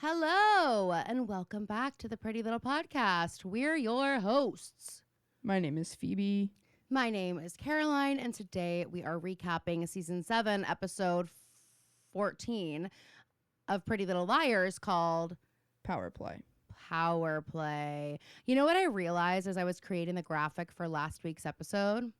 Hello, and welcome back to the Pretty Little Podcast. We're your hosts. My name is Phoebe. My name is Caroline, and today we are recapping season 7, episode 14 of Pretty Little Liars called Power Play. Power Play. You know what I realized as I was creating the graphic for last week's episode?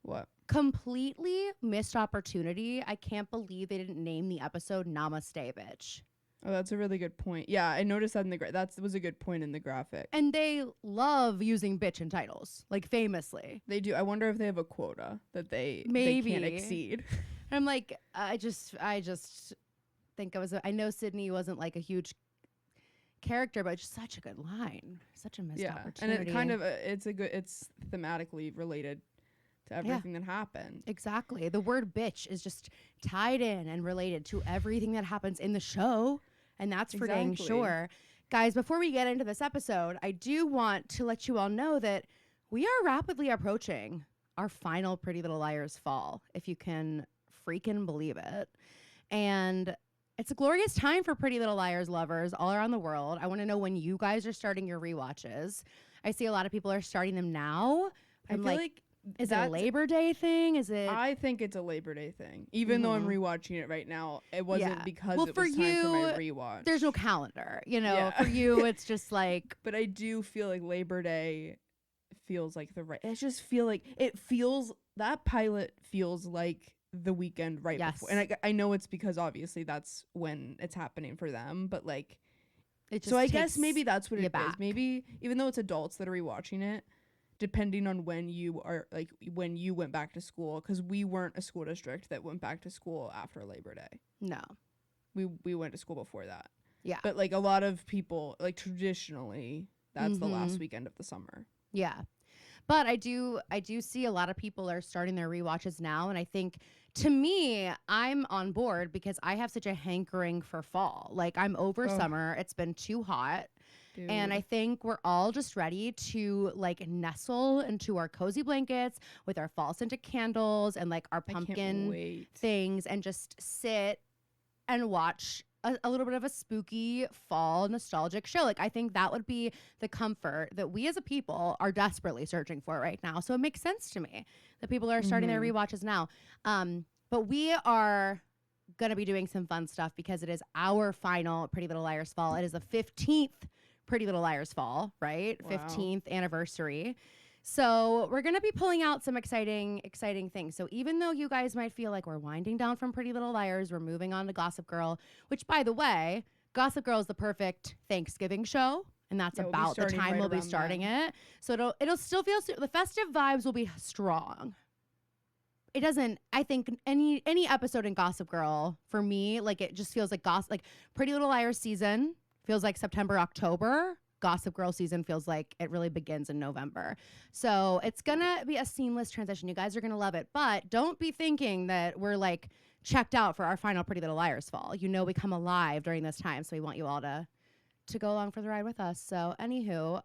What? Completely missed opportunity. I can't believe they didn't name the episode Namaste, Bitch. Oh, that's a really good point. Yeah, I noticed that in the that was a good point in the graphic. And they love using bitch in titles, like famously. They do. I wonder if they have a quota that they can't exceed. And I'm like, I just think I know Sydney wasn't like a huge character, but just such a good line, such a missed opportunity. And it kind of it's thematically related to everything that happened. Exactly. The word bitch is just tied in and related to everything that happens in the show. And that's for dang sure. Guys, before we get into this episode, I do want to let you all know that we are rapidly approaching our final Pretty Little Liars fall, if you can freaking believe it. And it's a glorious time for Pretty Little Liars lovers all around the world. I want to know when you guys are starting your rewatches. I see a lot of people are starting them now. I feel like is it a Labor Day thing? I think it's a Labor Day thing. Even though I'm rewatching it right now, it wasn't because it was time for my rewatch. There's no calendar, For you, it's just like. But I do feel like Labor Day feels like I just feel like that pilot feels like the weekend right before. And I know it's because obviously that's when it's happening for them, but like. So I guess maybe that's what it is. Maybe even though it's adults that are rewatching it, depending on when you went back to school, because we weren't a school district that went back to school after Labor Day. No. We went to school before that. Yeah. But like a lot of people, like traditionally, that's the last weekend of the summer. Yeah. But I do see a lot of people are starting their rewatches now, and I think to me, I'm on board because I have such a hankering for fall. Like I'm over summer. It's been too hot. Dude. And I think we're all just ready to like nestle into our cozy blankets with our fall scented candles and like our pumpkin things and just sit and watch a little bit of a spooky fall nostalgic show. Like I think that would be the comfort that we as a people are desperately searching for right now. So it makes sense to me that people are starting their rewatches now. But we are going to be doing some fun stuff because it is our final Pretty Little Liars fall. It is the 15th Pretty Little Liars fall, right? Wow. 15th anniversary. So we're going to be pulling out some exciting things. So even though you guys might feel like we're winding down from Pretty Little Liars, we're moving on to Gossip Girl, which by the way, Gossip Girl is the perfect Thanksgiving show. And that's about the time we'll be starting it. So it'll still feel, the festive vibes will be strong. It doesn't, I think any episode in Gossip Girl for me, like it just feels like like Pretty Little Liars season feels like September, October. Gossip Girl season feels like it really begins in November. So it's going to be a seamless transition. You guys are going to love it. But don't be thinking that we're like checked out for our final Pretty Little Liars fall. We come alive during this time. So we want you all to go along for the ride with us. So anywho,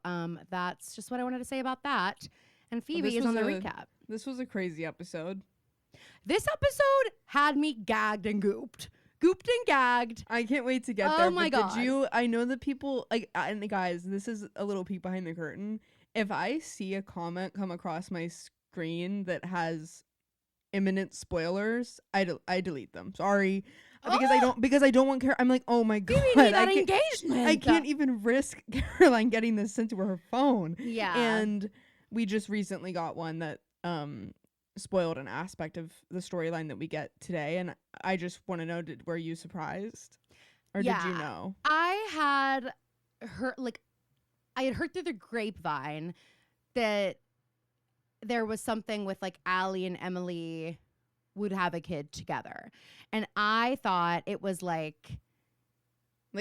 that's just what I wanted to say about that. And Phoebe is on the recap. This was a crazy episode. This episode had me gagged and gooped. Gooped and gagged. I can't wait to get there. Oh my God. I know that people, like, and guys, this is a little peek behind the curtain. If I see a comment come across my screen that has imminent spoilers, I delete them. Sorry. Because I don't want I'm like, oh my God. We need that engagement. I can't even risk Caroline getting this sent to her phone. Yeah. And we just recently got one that, spoiled an aspect of the storyline that we get today, and I just want to know, were you surprised, or did you know? I had heard through the grapevine that there was something with like Allie and Emily would have a kid together, and I thought it was like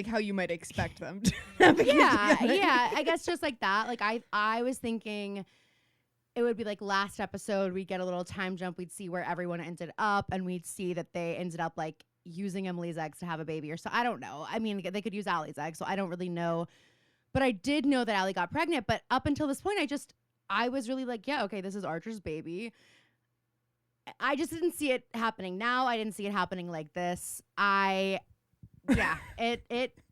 how you might expect them to have a kid together. Yeah, I guess just like that. Like I was thinking it would be like last episode, we'd get a little time jump. We'd see where everyone ended up, and we'd see that they ended up like using Emily's eggs to have a baby or so. I don't know. I mean, they could use Allie's eggs, so I don't really know. But I did know that Allie got pregnant. But up until this point, I was really like, yeah, okay, this is Archer's baby. I just didn't see it happening now. I didn't see it happening like this. It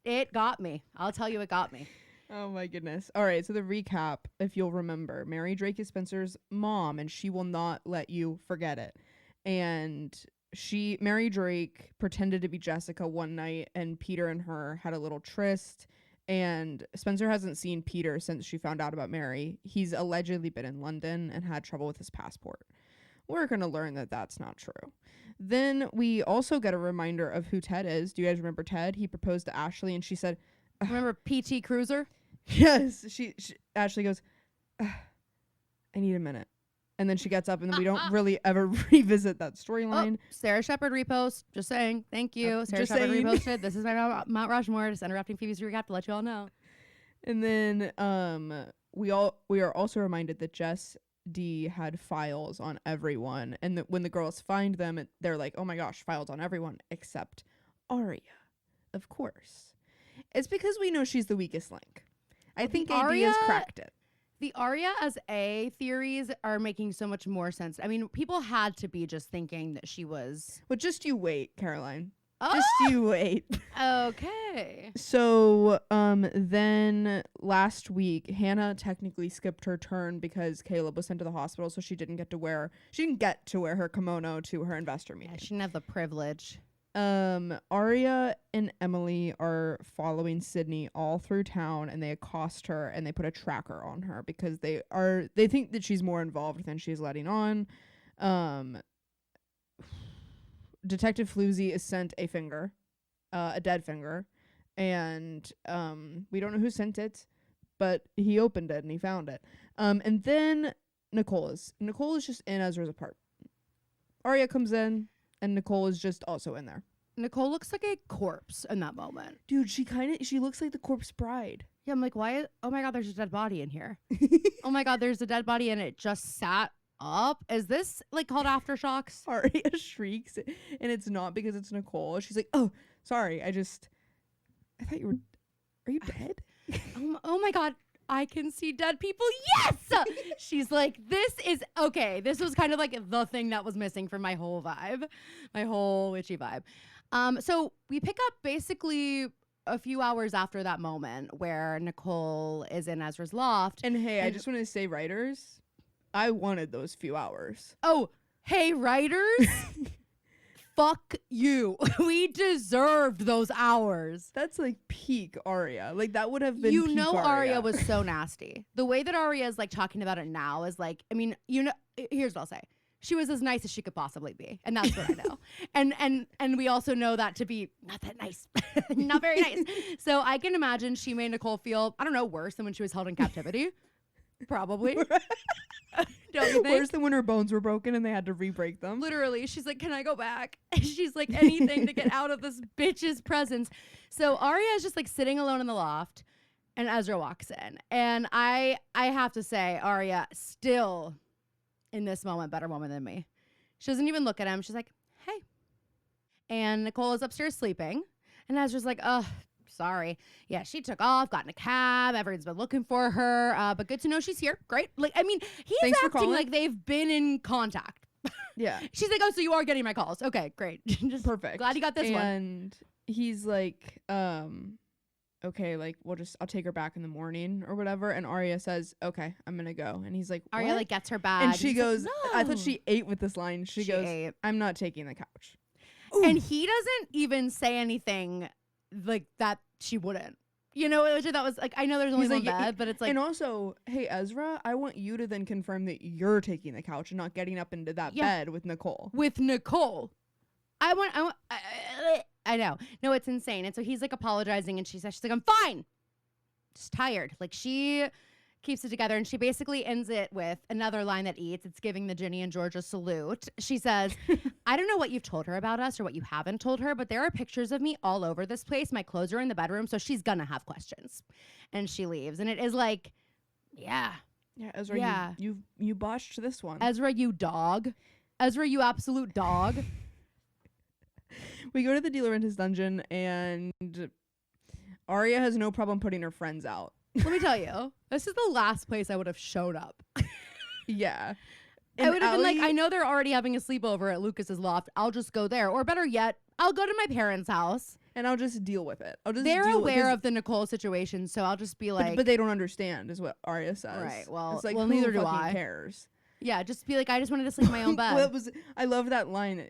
it got me. I'll tell you, it got me. Oh my goodness. All right, so the recap, if you'll remember, Mary Drake is Spencer's mom, and she will not let you forget it. And Mary Drake pretended to be Jessica one night, and Peter and her had a little tryst. And Spencer hasn't seen Peter since she found out about Mary. He's allegedly been in London and had trouble with his passport. We're going to learn that that's not true. Then we also get a reminder of who Ted is. Do you guys remember Ted? He proposed to Ashley, and she said, remember PT Cruiser? Yes. She Ashley goes, I need a minute. And then she gets up, and then we don't really ever revisit that storyline. Oh, Sarah Shepard repost. Just saying. Thank you. Sarah Shepard reposted. This is my Mount Rushmore. Just interrupting Phoebe's recap to let you all know. And then we are also reminded that Jess D had files on everyone, and that when the girls find them, they're like, oh my gosh, files on everyone except Aria. Of course. It's because we know she's the weakest link. I think Aria has cracked it. The Aria as A theories are making so much more sense. I mean, people had to be just thinking that she was. But just you wait, Caroline. Oh! Just you wait. Okay. So then last week, Hannah technically skipped her turn because Caleb was sent to the hospital, so she didn't get to wear her kimono to her investor meeting. Yeah, she didn't have the privilege. Aria and Emily are following Sydney all through town, and they accost her and they put a tracker on her because they think that she's more involved than she's letting on. Detective Floozy is sent a finger, a dead finger, and we don't know who sent it, but he opened it and he found it. And then Nicole is just in Ezra's apartment. Aria comes in, and Nicole is just also in there. Nicole looks like a corpse in that moment. Dude, she looks like the corpse bride. Yeah, I'm like, why? Oh my God, there's a dead body in here. Oh my God, there's a dead body and it just sat up. Is this like called aftershocks? Aria shrieks, and it's not because it's Nicole. She's like, oh, sorry. I thought you were, are you dead? Oh my God. I can see dead people. Yes! She's like, this is okay. This was kind of like the thing that was missing from my whole vibe, my whole witchy vibe. So we pick up basically a few hours after that moment where Nicole is in Ezra's loft. And hey, I just want to say, writers, I wanted those few hours. Oh, hey, writers. Fuck you. We deserved those hours. That's like peak Aria. Like that would have been You peak know Aria was so nasty. The way that Aria is like talking about it now is like, I mean, you know, here's what I'll say. She was as nice as she could possibly be. And that's what I know. And we also know that to be not that nice. Not very nice. So I can imagine she made Nicole feel, I don't know, worse than when she was held in captivity. Probably. Don't you think? Worse than when her bones were broken and they had to re-break them. Literally, she's like, can I go back? She's like, anything to get out of this bitch's presence. So Aria is just like sitting alone in the loft, and Ezra walks in. And I have to say, Aria still in this moment, better woman than me. She doesn't even look at him. She's like, hey. And Nicole is upstairs sleeping. And Ezra's like, oh, sorry. Yeah, she took off, got in a cab. Everyone's been looking for her. But good to know she's here. Great. Like, I mean, he's acting like they've been in contact. Yeah. She's like, oh, so you are getting my calls. Okay, great. Just perfect. Glad you got this one. And he's like, okay, like I'll take her back in the morning or whatever. And Aria says, okay, I'm gonna go. And he's like, what? Aria like gets her bag. And she goes, like, no. I thought she ate with this line. She goes, ate. I'm not taking the couch. Ooh. And he doesn't even say anything like that she wouldn't. You know, which that was like, I know there's only one bed, but it's like. And also, hey, Ezra, I want you to then confirm that you're taking the couch and not getting up into that bed with Nicole. With Nicole. I know. No, it's insane. And so he's like apologizing, and she's like, I'm fine. Just tired. Like she keeps it together, and she basically ends it with another line that eats. It's giving the Ginny and Georgia salute. She says, I don't know what you've told her about us or what you haven't told her, but there are pictures of me all over this place. My clothes are in the bedroom, so she's gonna have questions. And she leaves. And it is like, yeah. Yeah, Ezra, you botched this one. Ezra, you dog. Ezra, you absolute dog. We go to the Dealerentist dungeon, and Aria has no problem putting her friends out. Let me tell you, this is the last place I would have showed up. Yeah. I would have been like, I know they're already having a sleepover at Lucas's loft. I'll just go there. Or better yet, I'll go to my parents' house. And I'll just deal with it. They're aware of the Nicole situation, so I'll just be like... But they don't understand, is what Aria says. Right, well, it's like, neither do I. I. Cares? Yeah, just be like, I just wanted to sleep in my own bed. I love that line.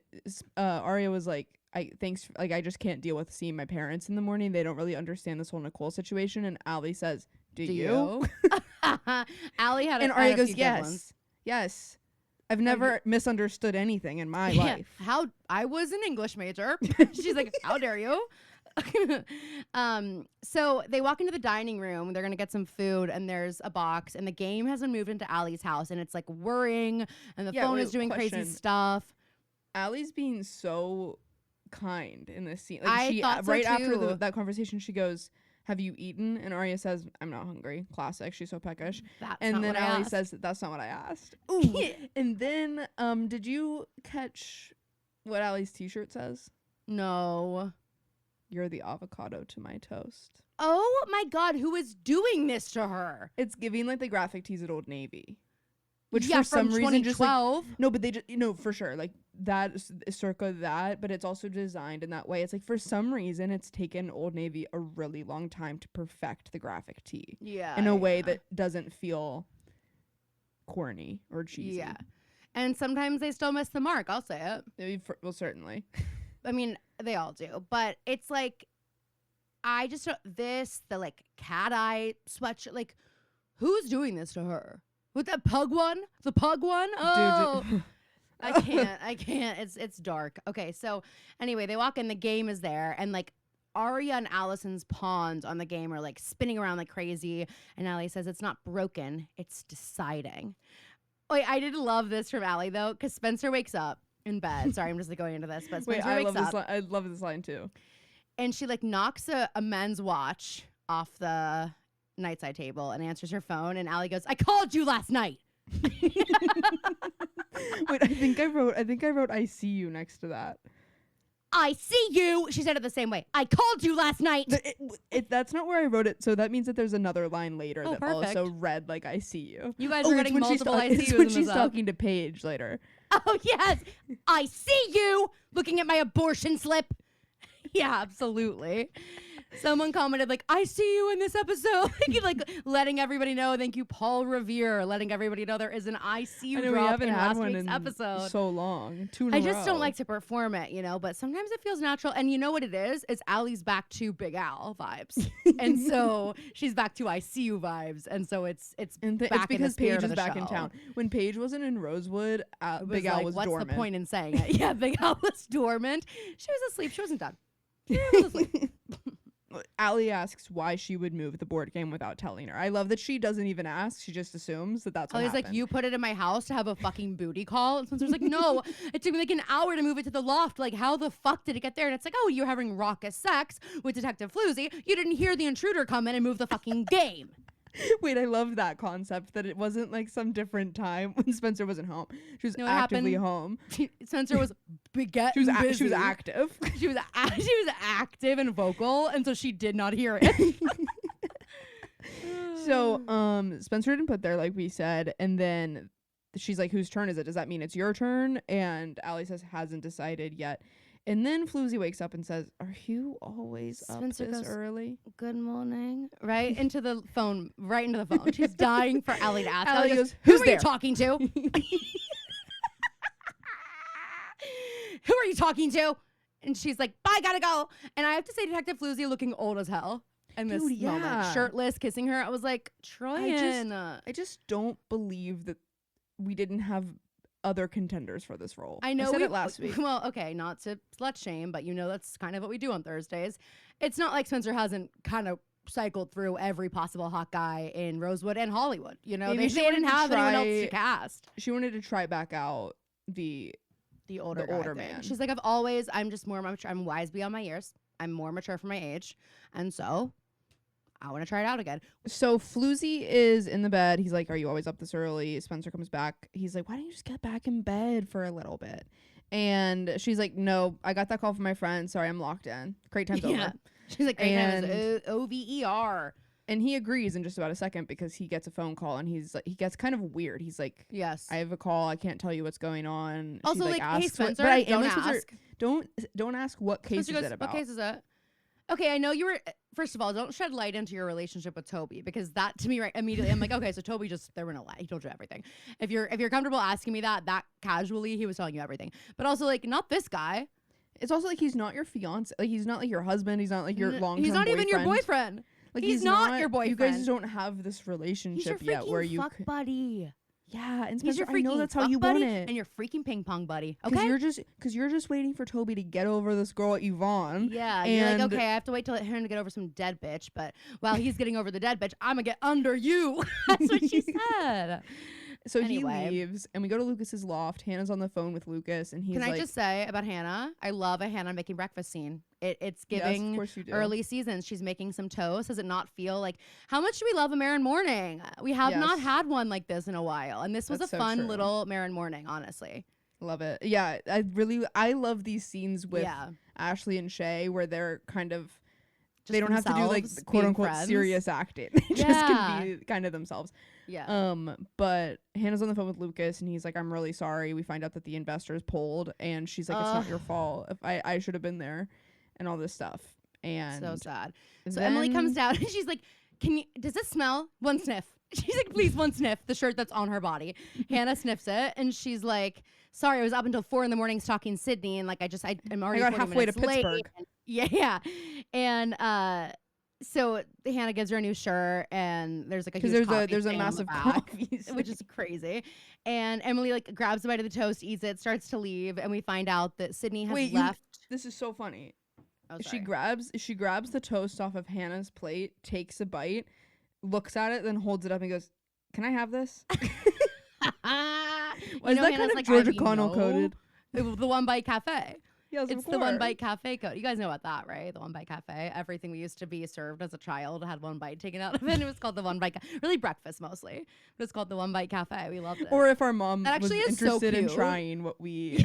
Aria was like, I just can't deal with seeing my parents in the morning. They don't really understand this whole Nicole situation. And Allie says, do you? Allie had and Aria goes, yes. I've never misunderstood anything in my life. I was an English major. She's like, how dare you? So they walk into the dining room. They're gonna get some food, and there's a box, and the game has been moved into Allie's house, and it's like whirring, and the phone is doing crazy stuff. Allie's being so kind in this scene. I thought so right too. After that conversation, she goes, have you eaten? And Aria says, I'm not hungry. Classic. She's so peckish. And then Allie says, that's not what I asked. Ooh. And then, did you catch what Allie's t-shirt says? No. You're the avocado to my toast. Oh my God, who is doing this to her? It's giving like the graphic tees at Old Navy. Which yeah, for some reason just like, no, but they just, for sure, like that is circa that, but it's also designed in that way. It's like for some reason it's taken Old Navy a really long time to perfect the graphic tee. Yeah. In a way that doesn't feel corny or cheesy. Yeah. And sometimes they still miss the mark. I'll say it. Well, certainly. I mean, they all do, but it's like, I just the like cat eye sweatshirt. Like, who's doing this to her? With that pug one? The pug one? Oh, dude, I can't. It's dark. Okay, so anyway, they walk in. The game is there, and like Aria and Allison's pawns on the game are like spinning around like crazy. And Allie says it's not broken, it's deciding. Wait, I did love this from Allie though, because Spencer wakes up in bed. Sorry, I'm just like going into this, but Spencer wakes up. I love this line too. And she like knocks a men's watch off the nightside table and answers her phone, and Allie goes, I called you last night. Wait, I think I wrote I see you next to that. I see you. She said it the same way. I called you last night. That's not where I wrote it, so that means that there's another line later that perfect. also read like I see you. You guys are getting multiple I see yous. It's when she's talking to Paige later. Oh yes, I see you looking at my abortion slip. Yeah, absolutely. Someone commented like, I see you in this episode. Like letting everybody know. Thank you, Paul Revere, letting everybody know there is an I see you drop in last week's episode. So long. I just don't like to perform it, but sometimes it feels natural. And you know what it is? It's Allie's back to Big Al vibes. And so she's back to I see you vibes. And so it's back because Paige is back in town. When Paige wasn't in Rosewood, Big Al was dormant. What's the point in saying it? Yeah, Big Al was dormant. She was asleep. She wasn't done. She was asleep. Allie asks why she would move the board game without telling her. I love that she doesn't even ask. She just assumes that that's what happened. Like, you put it in my house to have a fucking booty call? And Spencer's like, no, it took me like an hour to move it to the loft. Like, how the fuck did it get there? And it's like, oh, you're having raucous sex with Detective Floozy. You didn't hear the intruder come in and move the fucking game. Wait, I love that concept that it wasn't like some different time when Spencer wasn't home. She was actively home. Spencer was busy. She was active. She was active and vocal, and so she did not hear it. So Spencer didn't put there like we said, and then she's like, whose turn is it? Does that mean it's your turn? And Allie says hasn't decided yet. And then Floozy wakes up and says, are you always Spencer up this goes, early? Good morning. Right into the phone. She's dying for Allie to ask. Allie goes, who are you talking to? Who are you talking to? And she's like, bye, gotta go. And I have to say, Detective Floozy looking old as hell in this moment. Shirtless, kissing her. I was like, Troyan. I just don't believe that we didn't have other contenders for this role. I know. I said it last week. Well, okay, not to slut shame, but that's kind of what we do on Thursdays. It's not like Spencer hasn't kind of cycled through every possible hot guy in Rosewood and Hollywood. They didn't have anyone else to cast. She wanted to try back out the older man. She's like, I'm just more mature. I'm wise beyond my years. I'm more mature for my age. And so I want to try it out again. So Floozy is in the bed. He's like, are you always up this early? Spencer comes back. He's like, why don't you just get back in bed for a little bit? And she's like, no, I got that call from my friend. Sorry, I'm locked in. Great time's over. She's like, great time is OVER. And he agrees in just about a second because he gets a phone call and he's like, he gets kind of weird. He's like, yes, I have a call. I can't tell you what's going on. Also, she like, asks hey, Spencer, but I don't am like, ask. Spencer, don't ask what case Spencer is goes, it about. What case is it? Okay, I know you were. First of all, don't shed light into your relationship with Toby, because that to me right immediately I'm like, okay, so Toby just, they were in a lie. He told you everything. If you're comfortable asking me that casually, he was telling you everything. But also, like, not this guy. It's also like he's not your fiance. Like, he's not like your husband. He's not like your long-term He's not boyfriend. even your boyfriend. Like, he's not your boyfriend. You guys don't have this relationship yet where you fuck buddy. Yeah, and He's Spencer, your freaking I know that's how you buddy want it. And your freaking ping pong buddy. Okay. Because you're just waiting for Toby to get over this girl Yvonne. Yeah, you're like, okay, I have to wait till him to get over some dead bitch, but while he's getting over the dead bitch, I'm gonna get under you. That's what she said. So anyway, he leaves, and we go to Lucas's loft. Hannah's on the phone with Lucas, and he's like... Can I just say about Hannah? I love a Hannah making breakfast scene. It's giving yes, of course you do. Early seasons. She's making some toast. Does it not feel like... How much do we love a Marin morning? We have not had one like this in a while, and this was a fun little Marin morning, honestly. Love it. Yeah, I love these scenes with Ashley and Shay where they're kind of... They don't have to do like quote unquote serious acting. They just can be kind of themselves. Yeah. But Hannah's on the phone with Lucas and he's like, I'm really sorry. We find out that the investors pulled, and she's like, it's not your fault. If I should have been there and all this stuff. And so sad. So Emily comes down and she's like, does this smell? One sniff. She's like, please, one sniff. The shirt that's on her body. Hannah sniffs it and she's like, sorry, I was up until 4 a.m. stalking Sydney, and like I'm already I got halfway to Pittsburgh. Late. Yeah. And so Hannah gives her a new shirt, and there's like a huge there's a massive coffee, which is crazy. And Emily like grabs a bite of the toast, eats it, starts to leave, and we find out that Sydney has left. This is so funny. Oh, she grabs the toast off of Hannah's plate, takes a bite, looks at it, then holds it up and goes, "Can I have this?" Why is that Hannah's kind of like, Georgia Connell coded? The One Bite Cafe. Yes, it's the One Bite Cafe code. You guys know about that, right? The One Bite Cafe. Everything we used to be served as a child had one bite taken out of it. And it was called the One Bite. Really breakfast mostly. But it's called the One Bite Cafe. We loved it. Or if our mom was interested in trying what we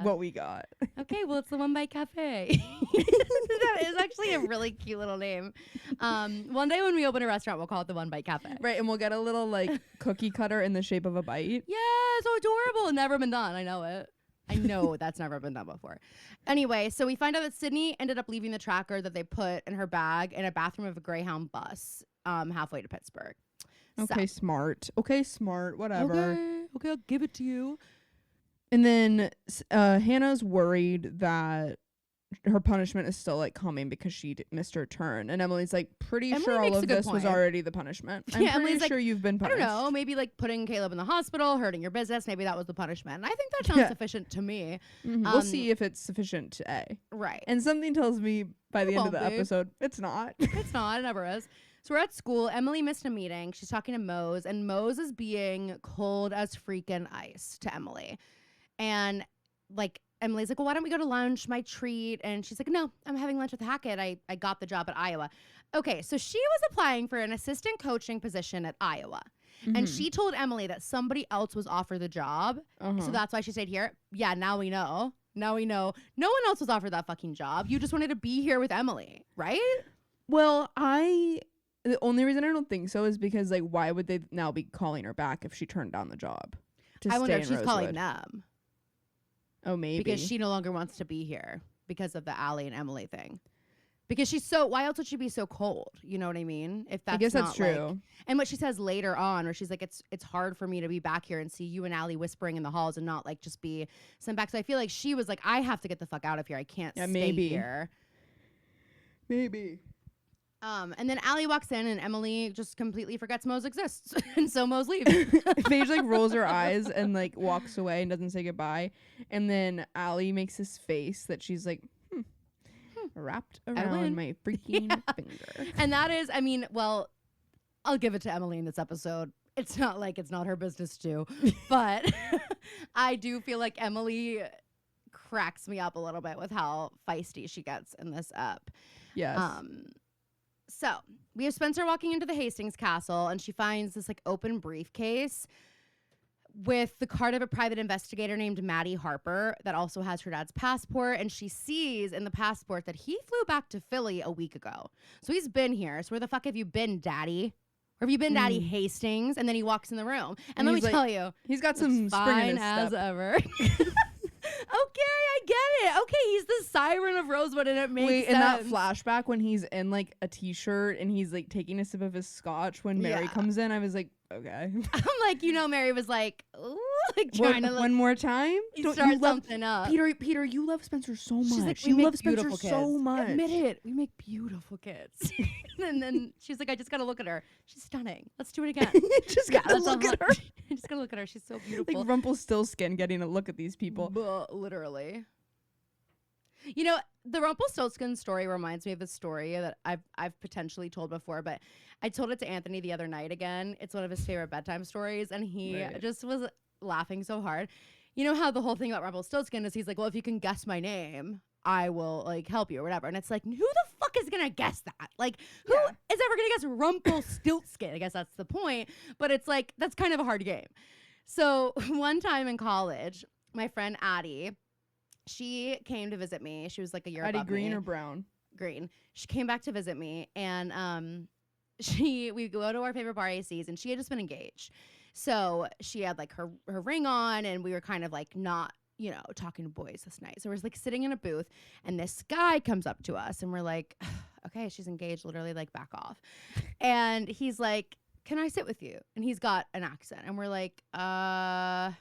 what we got. Okay, well, it's the One Bite Cafe. That is actually a really cute little name. One day when we open a restaurant, we'll call it the One Bite Cafe. Right, and we'll get a little like cookie cutter in the shape of a bite. Yeah, so adorable. Never been done. I know it. I know that's never been done before. Anyway, so we find out that Sydney ended up leaving the tracker that they put in her bag in a bathroom of a Greyhound bus halfway to Pittsburgh. Okay, smart. Okay, smart. Whatever. Okay, I'll give it to you. And then Hannah's worried that her punishment is still like coming because she missed her turn, and Emily's like, pretty sure all of this was already the punishment. I'm pretty sure you've been punished. I don't know, maybe like putting Caleb in the hospital, hurting your business, maybe that was the punishment. And I think that sounds sufficient to me. We'll see if it's sufficient to right. And something tells me by the end of the episode it's not. It's not. It never is. So we're at school. Emily missed a meeting. She's talking to Mose, and Mose is being cold as freaking ice to Emily. And like, Emily's like, well, why don't we go to lunch, my treat? And she's like, no, I'm having lunch with Hackett. I got the job at Iowa. Okay, so she was applying for an assistant coaching position at Iowa. And she told Emily that somebody else was offered the job. So that's why she stayed here. Yeah, now we know. Now we know. No one else was offered that fucking job. You just wanted to be here with Emily, right? Well, the only reason I don't think so is because, like, why would they now be calling her back if she turned down the job? I wonder if she's calling them. Oh, maybe. Because she no longer wants to be here because of the Allie and Emily thing. Because why else would she be so cold? You know what I mean? If that's I guess that's true. And what she says later on, where she's like, it's hard for me to be back here and see you and Allie whispering in the halls and not like just be sent back. So I feel like she was like, I have to get the fuck out of here. I can't stay here. Maybe. And then Allie walks in and Emily just completely forgets Mose exists. And so Mose leaves. Paige like rolls her eyes and like walks away and doesn't say goodbye. And then Allie makes this face that she's like, wrapped around my freaking finger. And that is, I mean, well, I'll give it to Emily in this episode. It's not like it's not her business too. But I do feel like Emily cracks me up a little bit with how feisty she gets in this ep. Yes. So we have Spencer walking into the Hastings Castle, and she finds this like open briefcase with the card of a private investigator named Maddie Harper that also has her dad's passport. And she sees in the passport that he flew back to Philly a week ago. So he's been here. So where the fuck have you been, Daddy? Or have you been Daddy Hastings? And then he walks in the room. And let me tell you. He's got some spring in his as step. ever. Okay, I get it. Okay, he's the Siren of Rosewood, and it makes sense. In that flashback when he's in like a t-shirt and he's like taking a sip of his scotch when Mary comes in, I was like, okay. I'm like, Mary was like, ooh, like trying to one more time. Start something up. Peter, you love Spencer so much. She's like, you love Spencer so much. Admit it. We make beautiful kids. And then she's like, I just gotta look at her. She's stunning. Let's do it again. Just gotta look at her. I just gotta look at her. She's so beautiful. Like Rumpelstiltskin getting a look at these people. Literally. The Rumpelstiltskin story reminds me of a story that I've potentially told before, but I told it to Anthony the other night again. It's one of his favorite bedtime stories, and he just was laughing so hard. You know how the whole thing about Rumpelstiltskin is he's like, well, if you can guess my name, I will like help you or whatever. And it's like, who the fuck is gonna guess that? Like, who is ever gonna guess Rumpelstiltskin? I guess that's the point. But it's like, that's kind of a hard game. So one time in college, my friend Addie, she came to visit me. She was like a year Addie above Green me. or Brown? Green. She came back to visit me, and we go to our favorite bar, AC's, and she had just been engaged. So she had like her ring on, and we were kind of like not, talking to boys this night. So we're like sitting in a booth, and this guy comes up to us, and we're like, okay, she's engaged, literally, like, back off. And he's like, can I sit with you? And he's got an accent, and we're like, okay.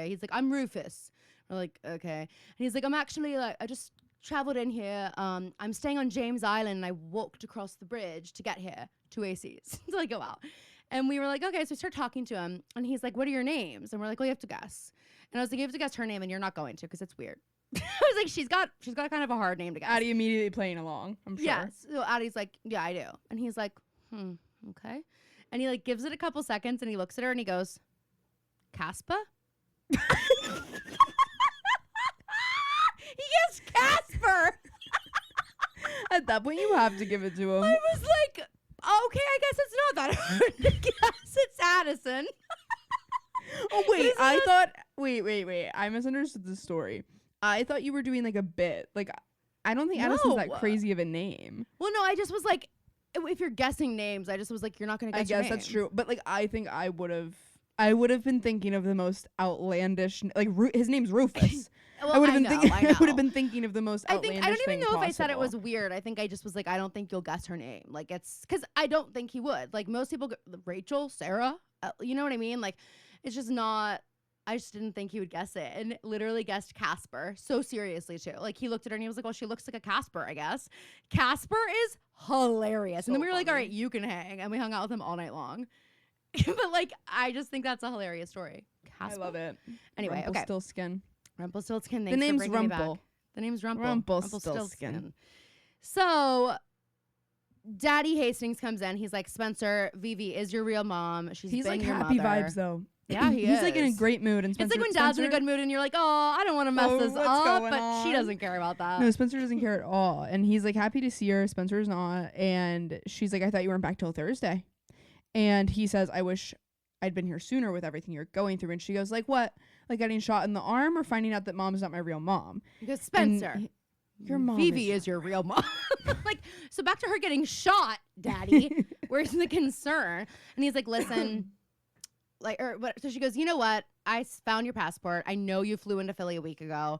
He's like, I'm Rufus. We're like, okay. And he's like, I'm actually like, I just traveled in here. I'm staying on James Island, and I walked across the bridge to get here to AC's until I go out. And we were like, okay. So we start talking to him, and he's like, what are your names? And we're like, well, you have to guess. And I was like, you have to guess her name, and you're not going to because it's weird. I was like, she's got kind of a hard name to guess. Addie immediately playing along, I'm sure. Yeah. So Addie's like, yeah, I do. And he's like, okay. And he like gives it a couple seconds, and he looks at her, and he goes, Caspa? He gets Casper. At that point, you have to give it to him. I was like, okay, I guess it's not that hard to guess. It's Addison. Oh, wait. Wait. I misunderstood the story. I thought you were doing like a bit. Like, I don't think Addison's that crazy of a name. Well, no, I just was like, if you're guessing names, I just was like, you're not going to guess your name. That's true. But like, I think I would have been thinking of the most outlandish, like his name's Rufus. Well, I would have been thinking of the most outlandish I don't even know possible. if I said it was weird. I think I just was like, I don't think you'll guess her name. Like, it's because I don't think he would. Like, most people, Rachel, Sarah, you know what I mean? Like, it's just not. I just didn't think he would guess it, and literally guessed Casper so seriously too. Like, he looked at her and he was like, well, she looks like a Casper, I guess. Casper is hilarious. So and then we were funny. like, all right, you can hang, and we hung out with him all night long. But like, I just think that's a hilarious story. Casper. I love it. Anyway, okay. Rumpelstiltskin. Rumpelstiltskin. The name's Rumpel. The name's Rumpel. Rumpelstiltskin. So Daddy Hastings comes in. He's like, Spencer, Vivi is your real mom. He's like been your happy mother. vibes though. Yeah, he's like in a great mood. And Spencer, it's like when Dad's in a good mood and you're like, oh, I don't want to mess this up, but on? she doesn't care about that. No, Spencer doesn't care at all. And he's like happy to see her. Spencer's not. And she's like, I thought you weren't back till Thursday. And he says, I wish I'd been here sooner with everything you're going through. And she goes, like, what? Like getting shot in the arm or finding out that mom's not my real mom? Because Spencer, your mom Vivi is your real mom. Like, so back to her getting shot, Daddy. Where's the concern? And he's like, listen, so she goes, you know what? I found your passport. I know you flew into Philly a week ago.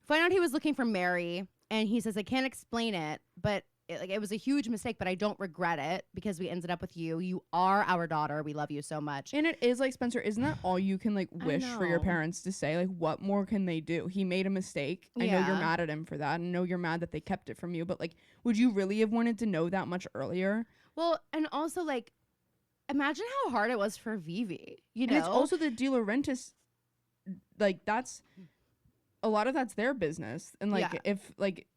Find out he was looking for Mary. And he says, I can't explain it, but it was a huge mistake, but I don't regret it because we ended up with you. You are our daughter. We love you so much. And it is like, Spencer, isn't that all you can like wish for your parents to say? Like, what more can they do? He made a mistake. I know you're mad at him for that. I know you're mad that they kept it from you, but like, would you really have wanted to know that much earlier? Well, and also like, imagine how hard it was for Vivi, you know? And it's also the De Laurentiis, like that's, a lot of that's their business. And like, if like,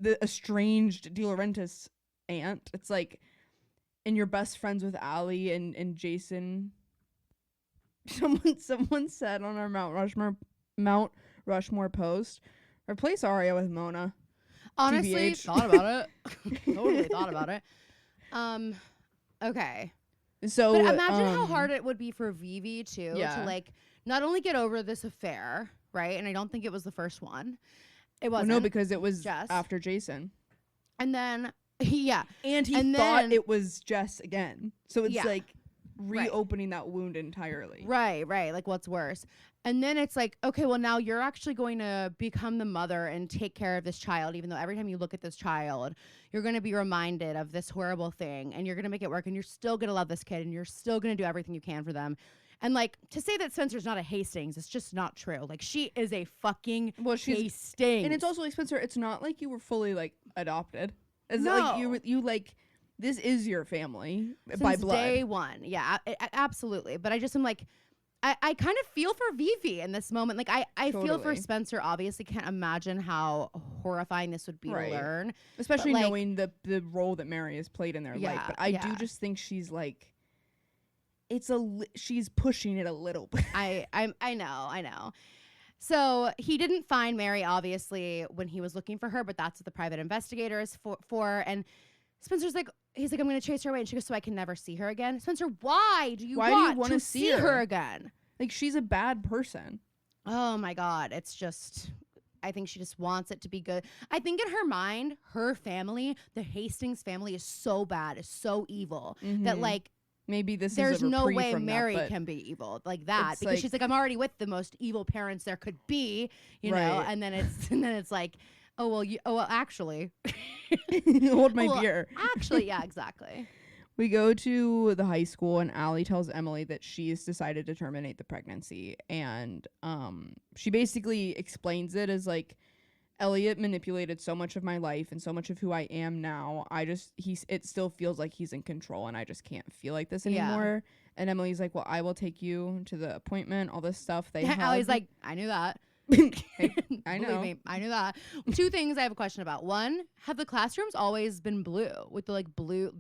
the estranged De Laurentiis aunt, it's like, and you're best friends with Allie and Jason. Someone said on our Mount Rushmore post, replace Aria with Mona. Honestly, TBH. thought about it. Totally thought about it. Okay. So but imagine how hard it would be for Vivi too yeah. to like not only get over this affair, right? And I don't think it was the first one. It wasn't. Well, no, because it was Jess. after Jason. And then yeah. And he thought it was Jess again. So it's like reopening that wound entirely. Right. Like, what's worse? And then it's like, okay, well, now you're actually going to become the mother and take care of this child, even though every time you look at this child, you're going to be reminded of this horrible thing, and you're going to make it work, and you're still going to love this kid, and you're still going to do everything you can for them. And, like, to say that Spencer's not a Hastings, it's just not true. Like, she is a fucking Hastings. And it's also like, Spencer, it's not like you were fully, like, adopted. It's no. Like, you like, this is your family by blood. Day one. Yeah, absolutely. But I just am like, I kind of feel for Vivi in this moment. Like, I feel for Spencer. Obviously, can't imagine how horrifying this would be to learn. Especially knowing the role that Mary has played in their life. But I do just think she's like, she's pushing it a little bit. I know. So he didn't find Mary, obviously, when he was looking for her, but that's what the private investigator is for. And Spencer's like, he's like, I'm going to chase her away. And she goes, so I can never see her again. Spencer, why do you want to see her again? Like, she's a bad person. Oh my God. It's just, I think she just wants it to be good. I think in her mind, her family, the Hastings family, is so bad, is so evil that like, maybe there's no way Mary can be evil like that, because she's like, I'm already with the most evil parents there could be, you know. And then it's like, oh well, actually, hold my beer. Actually, yeah, exactly. We go to the high school, and Allie tells Emily that she's decided to terminate the pregnancy, and she basically explains it as like, Elliot manipulated so much of my life and so much of who I am now. It still feels like he's in control, and I just can't feel like this anymore. And Emily's like, well, I will take you to the appointment, all this stuff. Ellie's like, I knew that. Hey, I know. Believe me, I knew that. Two things I have a question about. One, have the classrooms always been blue with the like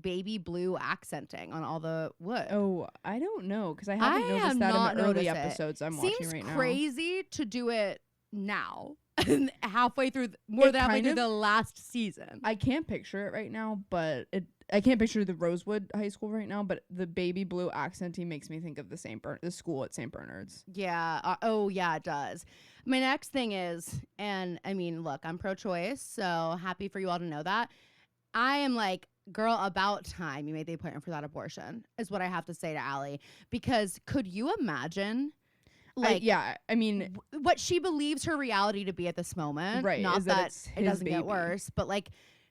baby blue accenting on all the wood? Oh, I don't know, because I haven't noticed that in the early episodes I'm watching right now. Seems crazy to do it now. Halfway through the last season. I can't picture it right now, but I can't picture the Rosewood High School right now, but the baby blue accenting makes me think of the school at St. Bernard's. Yeah. It does. My next thing is, and I mean, look, I'm pro-choice, so happy for you all to know that. I am like, girl, about time you made the appointment for that abortion, is what I have to say to Allie. Because could you imagine? Like, I mean, what she believes her reality to be at this moment, right? Not that it doesn't get worse, but like,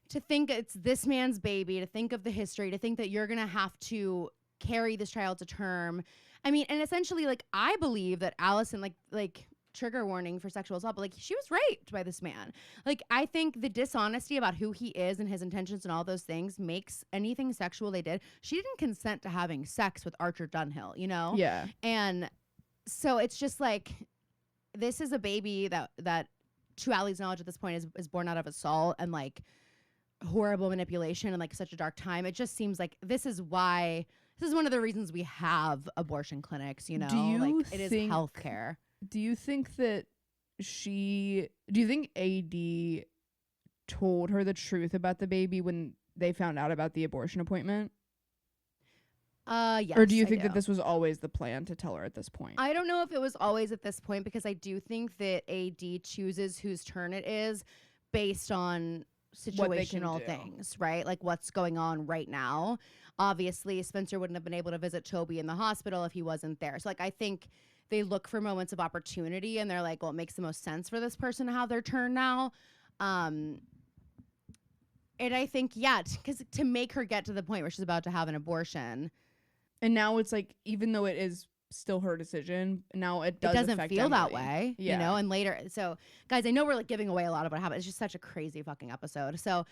to think it's this man's baby, to think of the history, to think that you're gonna have to carry this child to term. I mean, and essentially, like, I believe that Allison, like trigger warning for sexual assault, but like, she was raped by this man. Like, I think the dishonesty about who he is and his intentions and all those things makes anything sexual they did. She didn't consent to having sex with Archer Dunhill, you know? Yeah. And so it's just like, this is a baby that to Allie's knowledge at this point is born out of assault and like horrible manipulation and like such a dark time. It just seems like this is one of the reasons we have abortion clinics, you know? It is healthcare. Do you think that AD told her the truth about the baby when they found out about the abortion appointment? Yes. Or do you think that this was always the plan to tell her at this point? I don't know if it was always at this point, because I do think that AD chooses whose turn it is based on situational things, right? Like what's going on right now. Obviously, Spencer wouldn't have been able to visit Toby in the hospital if he wasn't there. So like, I think they look for moments of opportunity and they're like, well, it makes the most sense for this person to have their turn now. And I think, because to make her get to the point where she's about to have an abortion. And now it's like, even though it is still her decision, now it doesn't feel Emily that way, you know. And later, so guys, I know we're like giving away a lot of what happened. It's just such a crazy fucking episode. So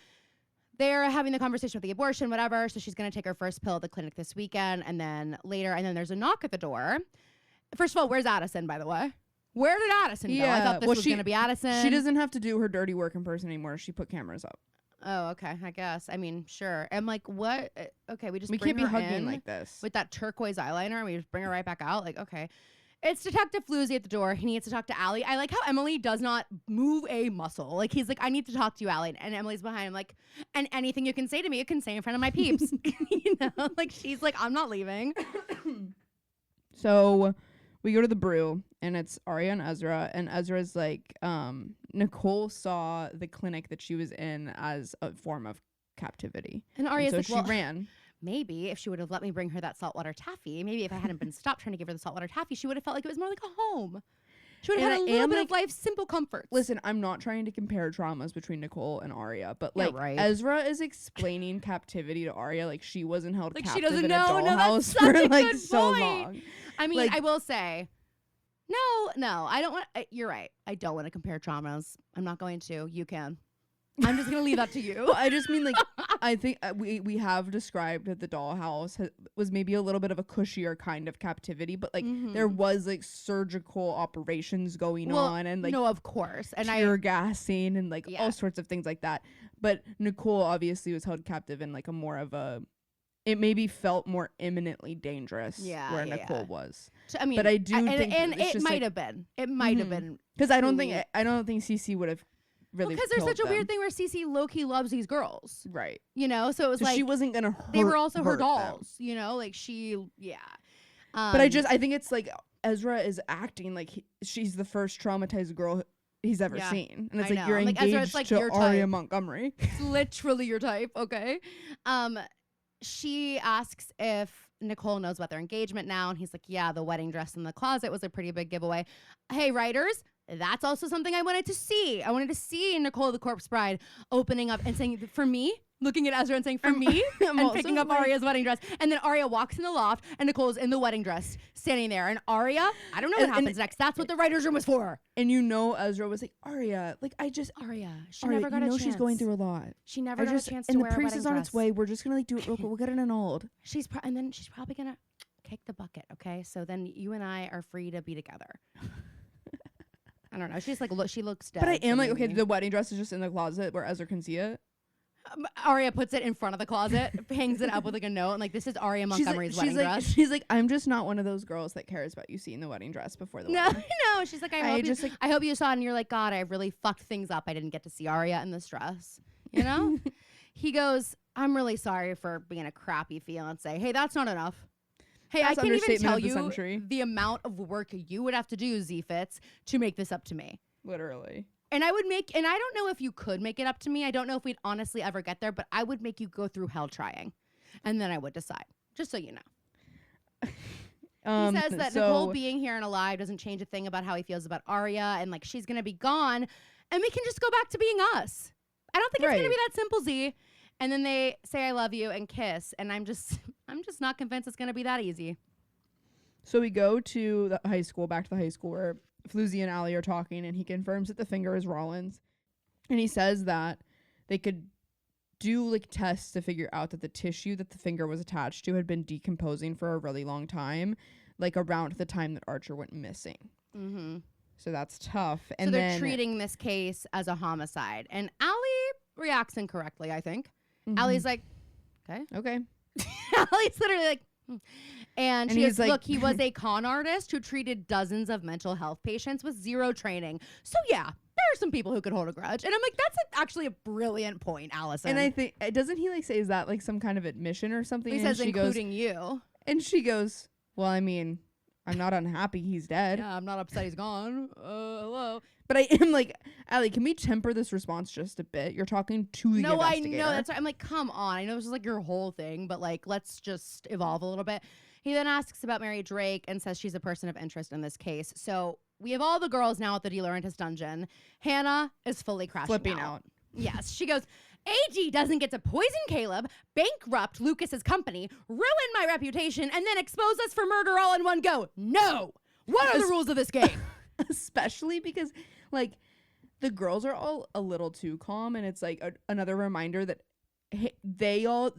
they're having the conversation with the abortion, whatever. So she's gonna take her first pill at the clinic this weekend, and then there's a knock at the door. First of all, where's Addison, by the way? Where did Addison go? I thought this was gonna be Addison. She doesn't have to do her dirty work in person anymore. She put cameras up. Oh, okay. I guess. I mean, sure. I'm like, what? Okay, we can't be hugging like this with that turquoise eyeliner, and we just bring her right back out. Like, okay. It's Detective Floozy at the door. He needs to talk to Allie. I like how Emily does not move a muscle. Like, he's like, I need to talk to you, Allie. And Emily's behind him, like, and anything you can say to me, you can say in front of my peeps. You know, like, she's like, I'm not leaving. So we go to the brew, and it's Aria and Ezra. And Ezra's like, Nicole saw the clinic that she was in as a form of captivity. And Aria's so like, she well, ran. Maybe if she would have let me bring her that saltwater taffy, maybe if I hadn't been stopped trying to give her the saltwater taffy, she would have felt like it was more like a home. She would have had a little bit of life's simple comforts. Listen, I'm not trying to compare traumas between Nicole and Aria, but like Ezra is explaining captivity to Aria like she wasn't held like captive she doesn't in know. a No, dollhouse that's such for a like good so point. long. I mean, like, I will say, no, I don't want. You're right. I don't want to compare traumas. I'm not going to. You can. I'm just gonna leave that to you. Well, I just mean like I think we have described that the dollhouse was maybe a little bit of a cushier kind of captivity, but like there was like surgical operations going on, and like no, of course, and tear gassing and like all sorts of things like that. But Nicole obviously was held captive in like a more of a. It maybe felt more imminently dangerous where Nicole was. So, I mean, but I do think and it might have been. It might have been because I don't think Cece would have. Really because there's such a weird thing where Cece low-key loves these girls. Right. You know, so it was like she wasn't gonna hurt they were also her dolls, them. You know, like but I think it's like Ezra is acting like she's the first traumatized girl he's ever seen. And it's like you're engaged Ezra, it's like to Aria Montgomery. It's literally your type, okay? She asks if Nicole knows about their engagement now, and he's like, yeah, the wedding dress in the closet was a pretty big giveaway. Hey, writers, that's also something I wanted to see. I wanted to see Nicole the Corpse Bride opening up and saying, for me, looking at Ezra and saying, for me, and picking up Aria's wedding dress. And then Aria walks in the loft, and Nicole's in the wedding dress, standing there. And Aria, I don't know what happens next. That's what the writer's room was for. And you know Ezra was like, Aria, she never got a chance. She's going through a lot. She never got a chance to wear a wedding dress. And the priest is on its way. We're just going to like do it real quick. We'll get it annulled. And then she's probably going to kick the bucket, okay? So then you and I are free to be together. I don't know. She's like, she looks dead. But I am like, okay, the wedding dress is just in the closet where Ezra can see it. Aria puts it in front of the closet, hangs it up with like a note, and like, this is Aria Montgomery's wedding dress. She's like, I'm just not one of those girls that cares about you seeing the wedding dress before the wedding. No. She's like, I hope you saw it, and you're like, God, I really fucked things up. I didn't get to see Aria in this dress. You know? He goes, I'm really sorry for being a crappy fiance. Hey, that's not enough. Hey, I can't even tell you the amount of work you would have to do, Z-Fits, to make this up to me. Literally. And I don't know if you could make it up to me. I don't know if we'd honestly ever get there, but I would make you go through hell trying. And then I would decide, just so you know. He says that Nicole being here and alive doesn't change a thing about how he feels about Aria, and like she's going to be gone, and we can just go back to being us. I don't think it's going to be that simple, Z. And then they say, I love you, and kiss. And I'm just not convinced it's going to be that easy. So we go to the high school, back to the high school, where Floozy and Allie are talking, and he confirms that the finger is Rollins. And he says that they could do like tests to figure out that the tissue that the finger was attached to had been decomposing for a really long time, like around the time that Archer went missing. Mm-hmm. So that's tough. And so they're treating this case as a homicide. And Allie reacts incorrectly, I think. Mm-hmm. Allie's like, okay. Allie's literally like, And she goes, like, look, he was a con artist who treated dozens of mental health patients with zero training. So yeah, there are some people who could hold a grudge. And I'm like, that's actually a brilliant point, Allison. And I think, doesn't he like say, is that like some kind of admission or something? He says, including you. And she goes, well, I mean, I'm not unhappy he's dead. Yeah, I'm not upset he's gone. Hello. But I am like, Allie, can we temper this response just a bit? You're talking to the investigator. No, I know. That's right. I'm like, come on. I know this is like your whole thing, but like, let's just evolve a little bit. He then asks about Mary Drake and says she's a person of interest in this case. So we have all the girls now at the De Laurentiis dungeon. Hannah is fully crashing flipping out. Yes. She goes, AG doesn't get to poison Caleb, bankrupt Lucas's company, ruin my reputation, and then expose us for murder all in one go. No. What are the rules of this game? Especially because, like, the girls are all a little too calm, and it's like another reminder that they all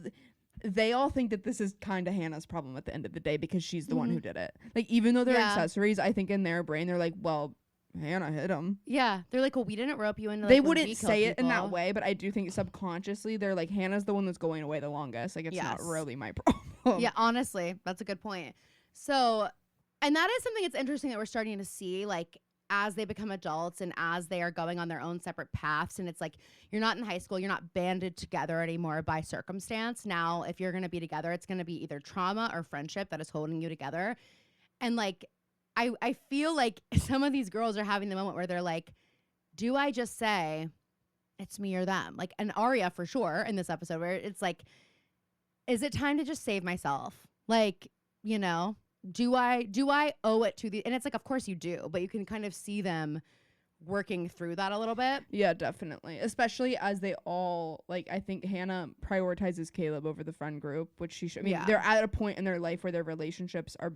think that this is kind of Hannah's problem at the end of the day because she's the one who did it. Like, even though they're accessories, I think in their brain they're like, well, Hannah hit him. Yeah, they're like, well, we didn't rope you into. Like, they wouldn't say it in that way, but I do think subconsciously they're like, Hannah's the one that's going away the longest. Like, it's not really my problem. Yeah, honestly, that's a good point. So And that is something that's interesting that we're starting to see, like, as they become adults and as they are going on their own separate paths. And it's like, you're not in high school, you're not banded together anymore by circumstance. Now, if you're going to be together, it's going to be either trauma or friendship that is holding you together. And like, I feel like some of these girls are having the moment where they're like, do I just say it's me or them? Like, and Aria for sure in this episode, where it's like, is it time to just save myself? Like, you know, do I owe it to the, and it's like, of course you do, but you can kind of see them working through that a little bit. Yeah, definitely. Especially as they all, like, I think Hannah prioritizes Caleb over the friend group, which she should. I mean, they're at a point in their life where their relationships are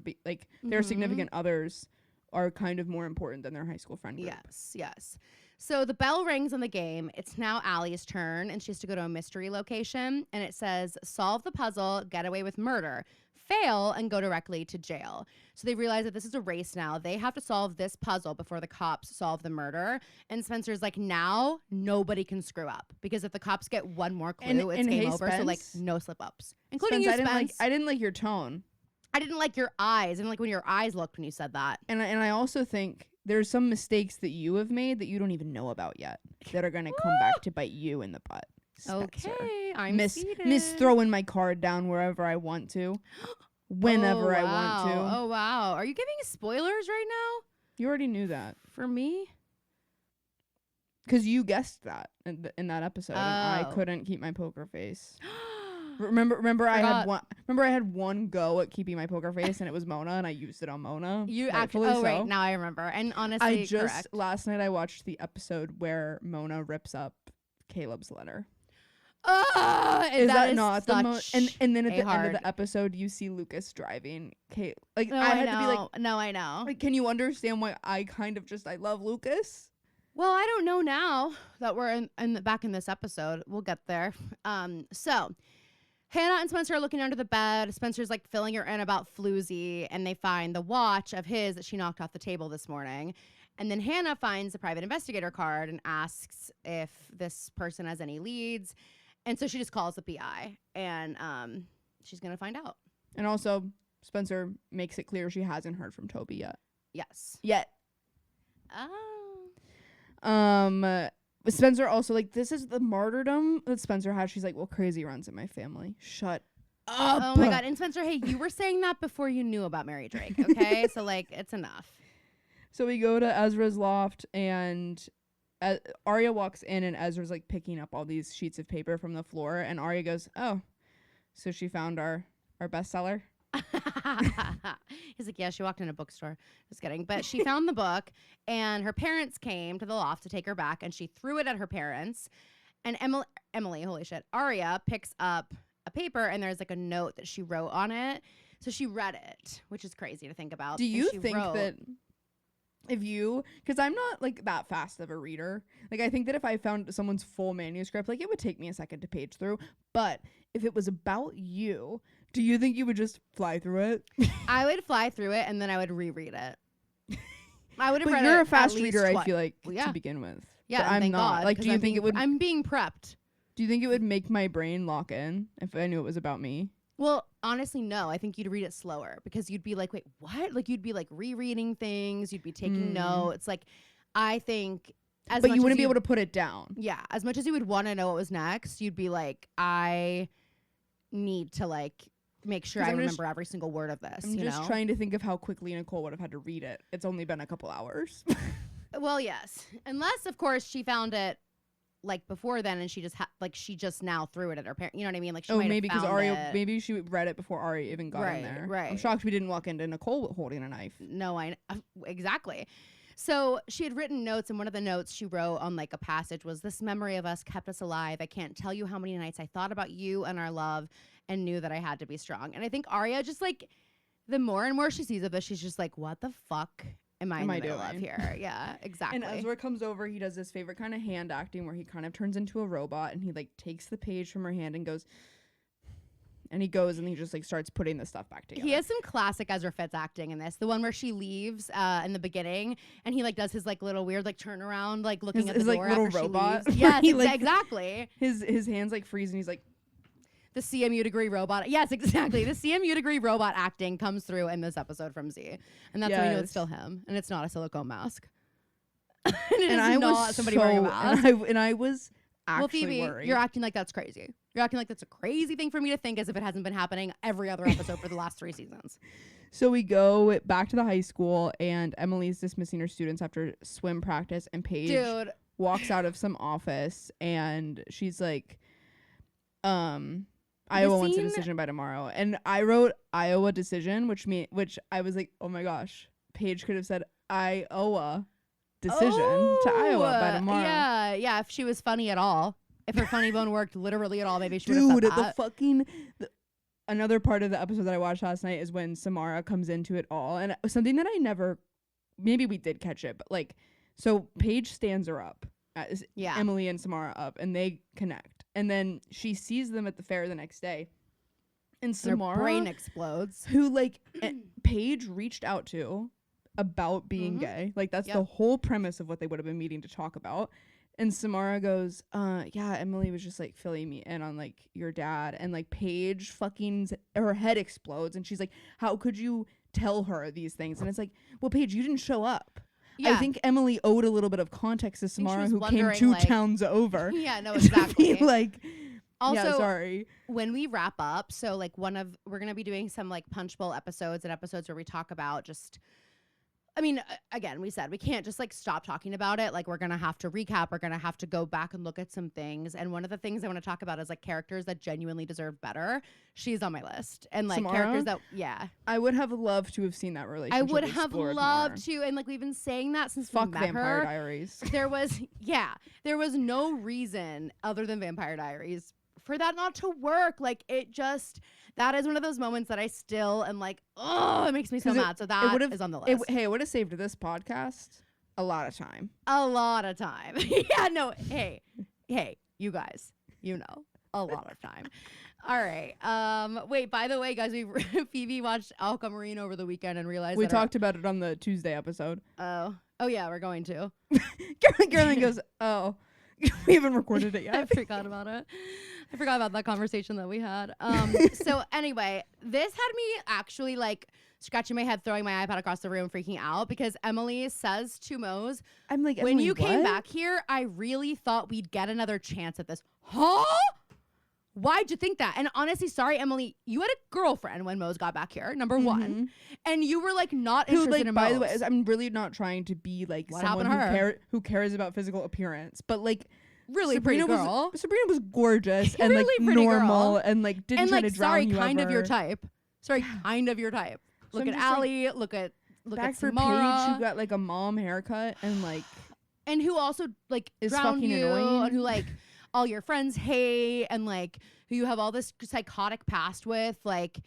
their significant others are kind of more important than their high school friend group. Yes. So the bell rings on the game. It's now Allie's turn, and she has to go to a mystery location, and it says, solve the puzzle, get away with murder. Fail and go directly to jail. So they realize that this is a race now. They have to solve this puzzle before the cops solve the murder. And Spencer's like, now nobody can screw up, because if the cops get one more clue, it's game over. Spence, so like, no slip ups, including you, Spence. I didn't like your tone. I didn't like your eyes. And like when your eyes looked when you said that. And I also think there's some mistakes that you have made that you don't even know about yet that are going to come back to bite you in the butt. Spencer. Okay, I'm miss throwing my card down wherever I want to, whenever I want to. Oh wow, are you giving spoilers right now? You already knew that for me, because you guessed that in that episode, and I couldn't keep my poker face. Remember, I had one go at keeping my poker face, and it was Mona, and I used it on Mona. You actually, right, now I remember. And honestly, last night I watched the episode where Mona rips up Caleb's letter. Is that not the most? And then at the end of the episode, you see Lucas driving Kate. Like, no, I know. Like, can you understand why I love Lucas? Well, I don't know now that we're back in this episode. We'll get there. So Hannah and Spencer are looking under the bed. Spencer's like filling her in about Floozy, and they find the watch of his that she knocked off the table this morning. And then Hannah finds a private investigator card and asks if this person has any leads. And so she just calls the PI, and she's going to find out. And also, Spencer makes it clear she hasn't heard from Toby yet. Yes. Yet. Oh. Spencer also, like, this is the martyrdom that Spencer has. She's like, well, crazy runs in my family. Shut up. Oh, my God. And Spencer, hey, you were saying that before you knew about Mary Drake, okay? So, like, it's enough. So we go to Ezra's loft, and Aria walks in, and Ezra's like picking up all these sheets of paper from the floor, and Aria goes, oh, so she found our bestseller? He's like, yeah, she walked in a bookstore. Just kidding. But she found the book, and her parents came to the loft to take her back, and she threw it at her parents. And Emily, holy shit, Aria picks up a paper, and there's like a note that she wrote on it. So she read it, which is crazy to think about. Do you think that because I'm not like that fast of a reader, like I think that if I found someone's full manuscript, like it would take me a second to page through, but if it was about you, do you think you would just fly through it? I would fly through it, and then I would reread it. I would have read it. You're a fast reader, I feel like, to begin with. Yeah, but I'm not. God, like, do you think it would? I'm being prepped. Do you think it would make my brain lock in if I knew it was about me? Well, honestly, no. I think you'd read it slower, because you'd be like, wait, what? Like, you'd be like rereading things. You'd be taking notes. Like, I think but you wouldn't be able to put it down. Yeah. As much as you would want to know what was next, you'd be like, I need to like make sure I remember every single word of this. I'm just trying to think of how quickly Nicole would have had to read it. It's only been a couple hours. Well, yes. Unless, of course, she found it like before then, and she just she just now threw it at her parent. You know what I mean? Like, she maybe because maybe she read it before Aria even got in there. Right. I'm shocked we didn't walk into Nicole holding a knife. No, exactly. So she had written notes, and one of the notes she wrote on like a passage was, "This memory of us kept us alive. I can't tell you how many nights I thought about you and our love, and knew that I had to be strong." And I think Aria just like, the more and more she sees of this, she's just like, what the fuck am I in the middle of here? Yeah, exactly. And Ezra comes over, he does this favorite kind of hand acting where he kind of turns into a robot, and he like takes the page from her hand and goes, and he goes and he just like starts putting the stuff back together. He has some classic Ezra Fitz acting in this. The one where she leaves in the beginning, and he like does his like little weird like turnaround, like looking at the door like, little after robot. she leaves. Yes, exactly. His hands like freeze, and he's like, the CMU degree robot. Yes, exactly. The CMU degree robot acting comes through in this episode from Z. And that's when we know it's still him. And it's not a silicone mask. And it is not somebody wearing a mask. And I was actually Phoebe, worried. you're acting like that's crazy. You're acting like that's a crazy thing for me to think as if it hasn't been happening every other episode for the last 3 seasons. So we go back to the high school, and Emily's dismissing her students after swim practice, and Paige walks out of some office, and she's like, Iowa wants a decision by tomorrow. And I wrote Iowa decision, which I was like, oh my gosh, Paige could have said Iowa decision to Iowa by tomorrow. Yeah, if she was funny at all. If her funny bone worked literally at all, maybe she would have said that. Another part of the episode that I watched last night is when Samara comes into it all. And something that I never, maybe we did catch it, but like, so Paige stands her up, Emily and Samara up, and they connect. And then she sees them at the fair the next day. And Samara, her brain explodes. Who like Paige reached out to about being gay. Like that's the whole premise of what they would have been meeting to talk about. And Samara goes, yeah, Emily was just like filling me in on like your dad. And like Paige her head explodes. And she's like, how could you tell her these things? And it's like, well, Paige, you didn't show up. Yeah. I think Emily owed a little bit of context to Samara, who came 2 towns over. Yeah, no, exactly. Like, also, yeah, sorry. When we wrap up, so like we're going to be doing some like Punch Bowl episodes and episodes where we talk about just, I mean, again, we said we can't just like stop talking about it. Like we're going to have to recap. We're going to have to go back and look at some things. And one of the things I want to talk about is like characters that genuinely deserve better. She's on my list. And like Samara? Characters that, yeah. I would have loved to have seen that relationship. I would have loved to. And like we've been saying that since we met Vampire her. Diaries. There was no reason other than Vampire Diaries for that not to work. Like it just, that is one of those moments that I still am like, oh, it makes me so mad. So that is on the list. It would have saved this podcast a lot of time. Yeah, no, hey, you guys, you know, a lot of time. All right. Wait, by the way, guys, Phoebe watched Aquamarine over the weekend and realized we talked about it on the Tuesday episode. Oh yeah, we're going to. Caroline goes, oh, we haven't recorded it yet. I forgot about it. I forgot about that conversation that we had. So anyway, this had me actually like scratching my head, throwing my iPad across the room, freaking out because Emily says to Mose, I'm like, when you came back here, I really thought we'd get another chance at this. Huh? Why'd you think that? And honestly, sorry, Emily, you had a girlfriend when Mose got back here, number one. And you were like not interested in Mose. By the way, I'm really not trying to be like someone who cares about physical appearance, but like really Sabrina pretty girl. Sabrina was gorgeous and really like normal girl. And like didn't try to drown sorry, you kind ever. of your type. Sorry, kind of your type. So look at Allie, like, look at Samara. Paige, who got like a mom haircut and like and who also like is drowned fucking you annoying and who like all your friends hate and like who you have all this psychotic past with, like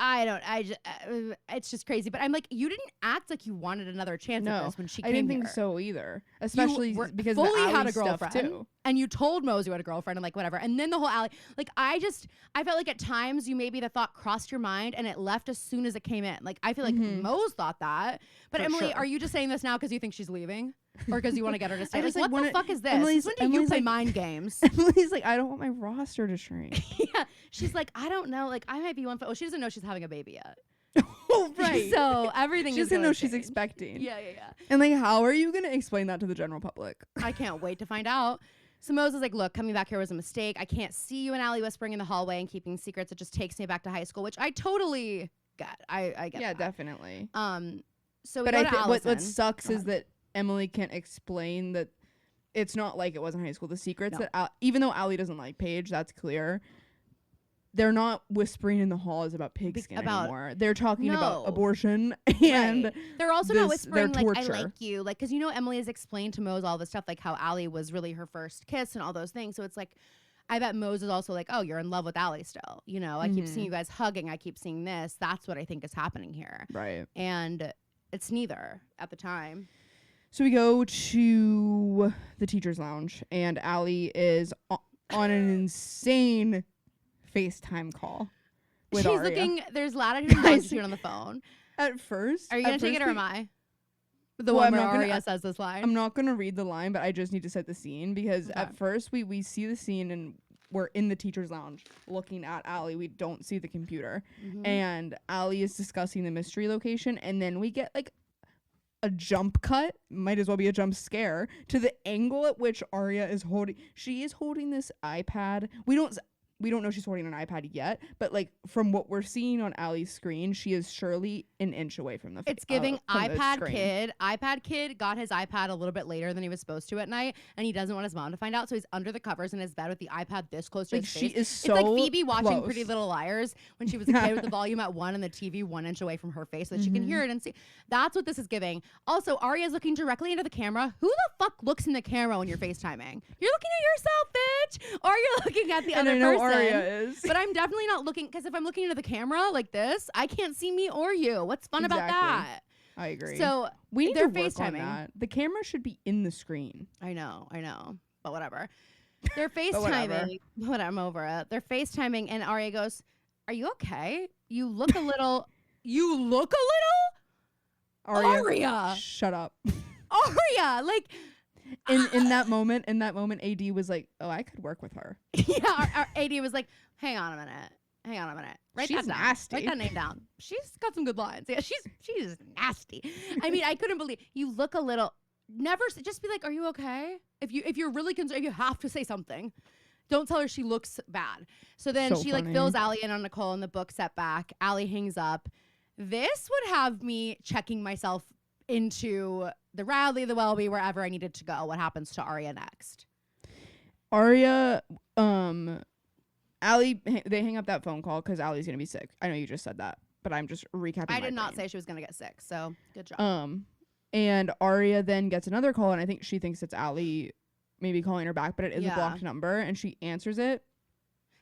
it's just crazy. But I'm like, you didn't act like you wanted another chance at this when she came here. I didn't think so either, especially because fully of the had Allie a girlfriend stuff too. And you told Mose you had a girlfriend and like whatever. And then the whole Allie, like I felt like at times you maybe the thought crossed your mind and it left as soon as it came in. Like I feel like Mose thought that. But For Emily, sure. Are you just saying this now because you think she's leaving? Or because you want to get her to stay? I Like, just, what the fuck is this? When do you play mind games? Emily's like, I don't want my roster to shrink. Yeah. She's like, I don't know. Like I might be one for, she doesn't know she's having a baby yet. Oh, right. So everything she is doesn't know change. she's expecting. Yeah. And like, how are you going to explain that to the general public? I can't wait to find out. So Mose is like, look, coming back here was a mistake. I can't see you and Allie whispering in the hallway and keeping secrets. It just takes me back to high school, which I totally get. I get Yeah, that. Definitely. So but we I go to think what Allison. sucks is that Emily can't explain that it's not like it was in high school. The secrets that even though Allie doesn't like Paige, that's clear. They're not whispering in the halls about pigskin anymore. They're talking about abortion and right. They're also not whispering like I torture. like you, like because you know Emily has explained to Mose all this stuff, like how Allie was really her first kiss and all those things. So it's like I bet Mose is also like, oh, you're in love with Allie still. You know, I keep seeing you guys hugging. I keep seeing this. That's what I think is happening here. Right. And it's neither at the time. So we go to the teacher's lounge and Allie is on an insane FaceTime call with She's Aria. looking, there's latitude and longitude on the phone. At first. Are you going to take it or am I? The Well, one where Aria says this line. I'm not going to read the line, but I just need to set the scene because at first we see the scene and we're in the teacher's lounge looking at Allie. We don't see the computer. Mm-hmm. And Allie is discussing the mystery location. And then we get like a jump cut, might as well be a jump scare, to the angle at which Aria is holding. She is holding this iPad. We don't know she's holding an iPad yet, but like from what we're seeing on Allie's screen, she is surely an inch away from the. It's giving iPad kid. iPad kid got his iPad a little bit later than he was supposed to at night, and he doesn't want his mom to find out, so he's under the covers in his bed with the iPad this close to his face. She is so It's like Phoebe watching close. Pretty Little Liars when she was a kid with the volume at 1 and the TV 1 inch away from her face so that she can hear it and see. That's what this is giving. Also, Aria's looking directly into the camera. Who the fuck looks in the camera when you're FaceTiming? You're looking at yourself, bitch, or you're looking at the other I know person. Aria is. But I'm definitely not looking, because if I'm looking into the camera like this, I can't see me or you. What's fun about that? I agree. So we need they're to work on FaceTiming. that. The camera should be in the screen. I know, but whatever. They're FaceTiming. But I'm over it. They're FaceTiming, and Aria goes, "Are you okay? You look a little. Aria, shut up." Aria, like. In that moment, AD was like, "Oh, I could work with her." Yeah, our AD was like, "Hang on a minute. Write She's that down. nasty. Write that name down. She's got some good lines. Yeah, she's nasty. I mean, I couldn't believe you look a little. Never just be like, "Are you okay?" If you're really concerned, if you have to say something, don't tell her she looks bad. So then she like fills Allie in on Nicole in the book setback. Allie hangs up. This would have me checking myself into the Radley, the Welby, wherever I needed to go. What happens to Aria next? Aria, Allie, they hang up that phone call because Allie's gonna be sick. I know you just said that, but I'm just recapping. I did not say she was gonna get sick, so good job. And Aria then gets another call, and I think she thinks it's Allie maybe calling her back, but it is a blocked number, and she answers it.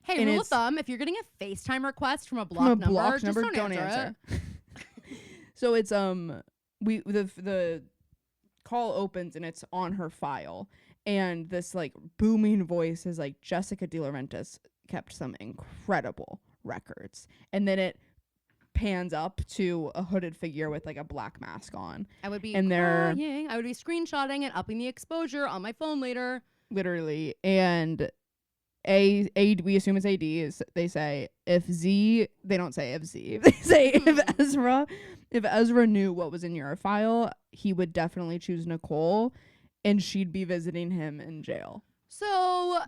Hey, rule of thumb, if you're getting a FaceTime request from a blocked number, just don't answer it. So it's the call opens and it's on her file, and this like booming voice is like, Jessica De Laurentiis kept some incredible records, and then it pans up to a hooded figure with like a black mask on. I would be crying. I would be screenshotting and upping the exposure on my phone later. Literally. And we assume it's AD. They say if Z, they don't say if Z. They say if Ezra knew what was in your file, he would definitely choose Nicole, and she'd be visiting him in jail. So,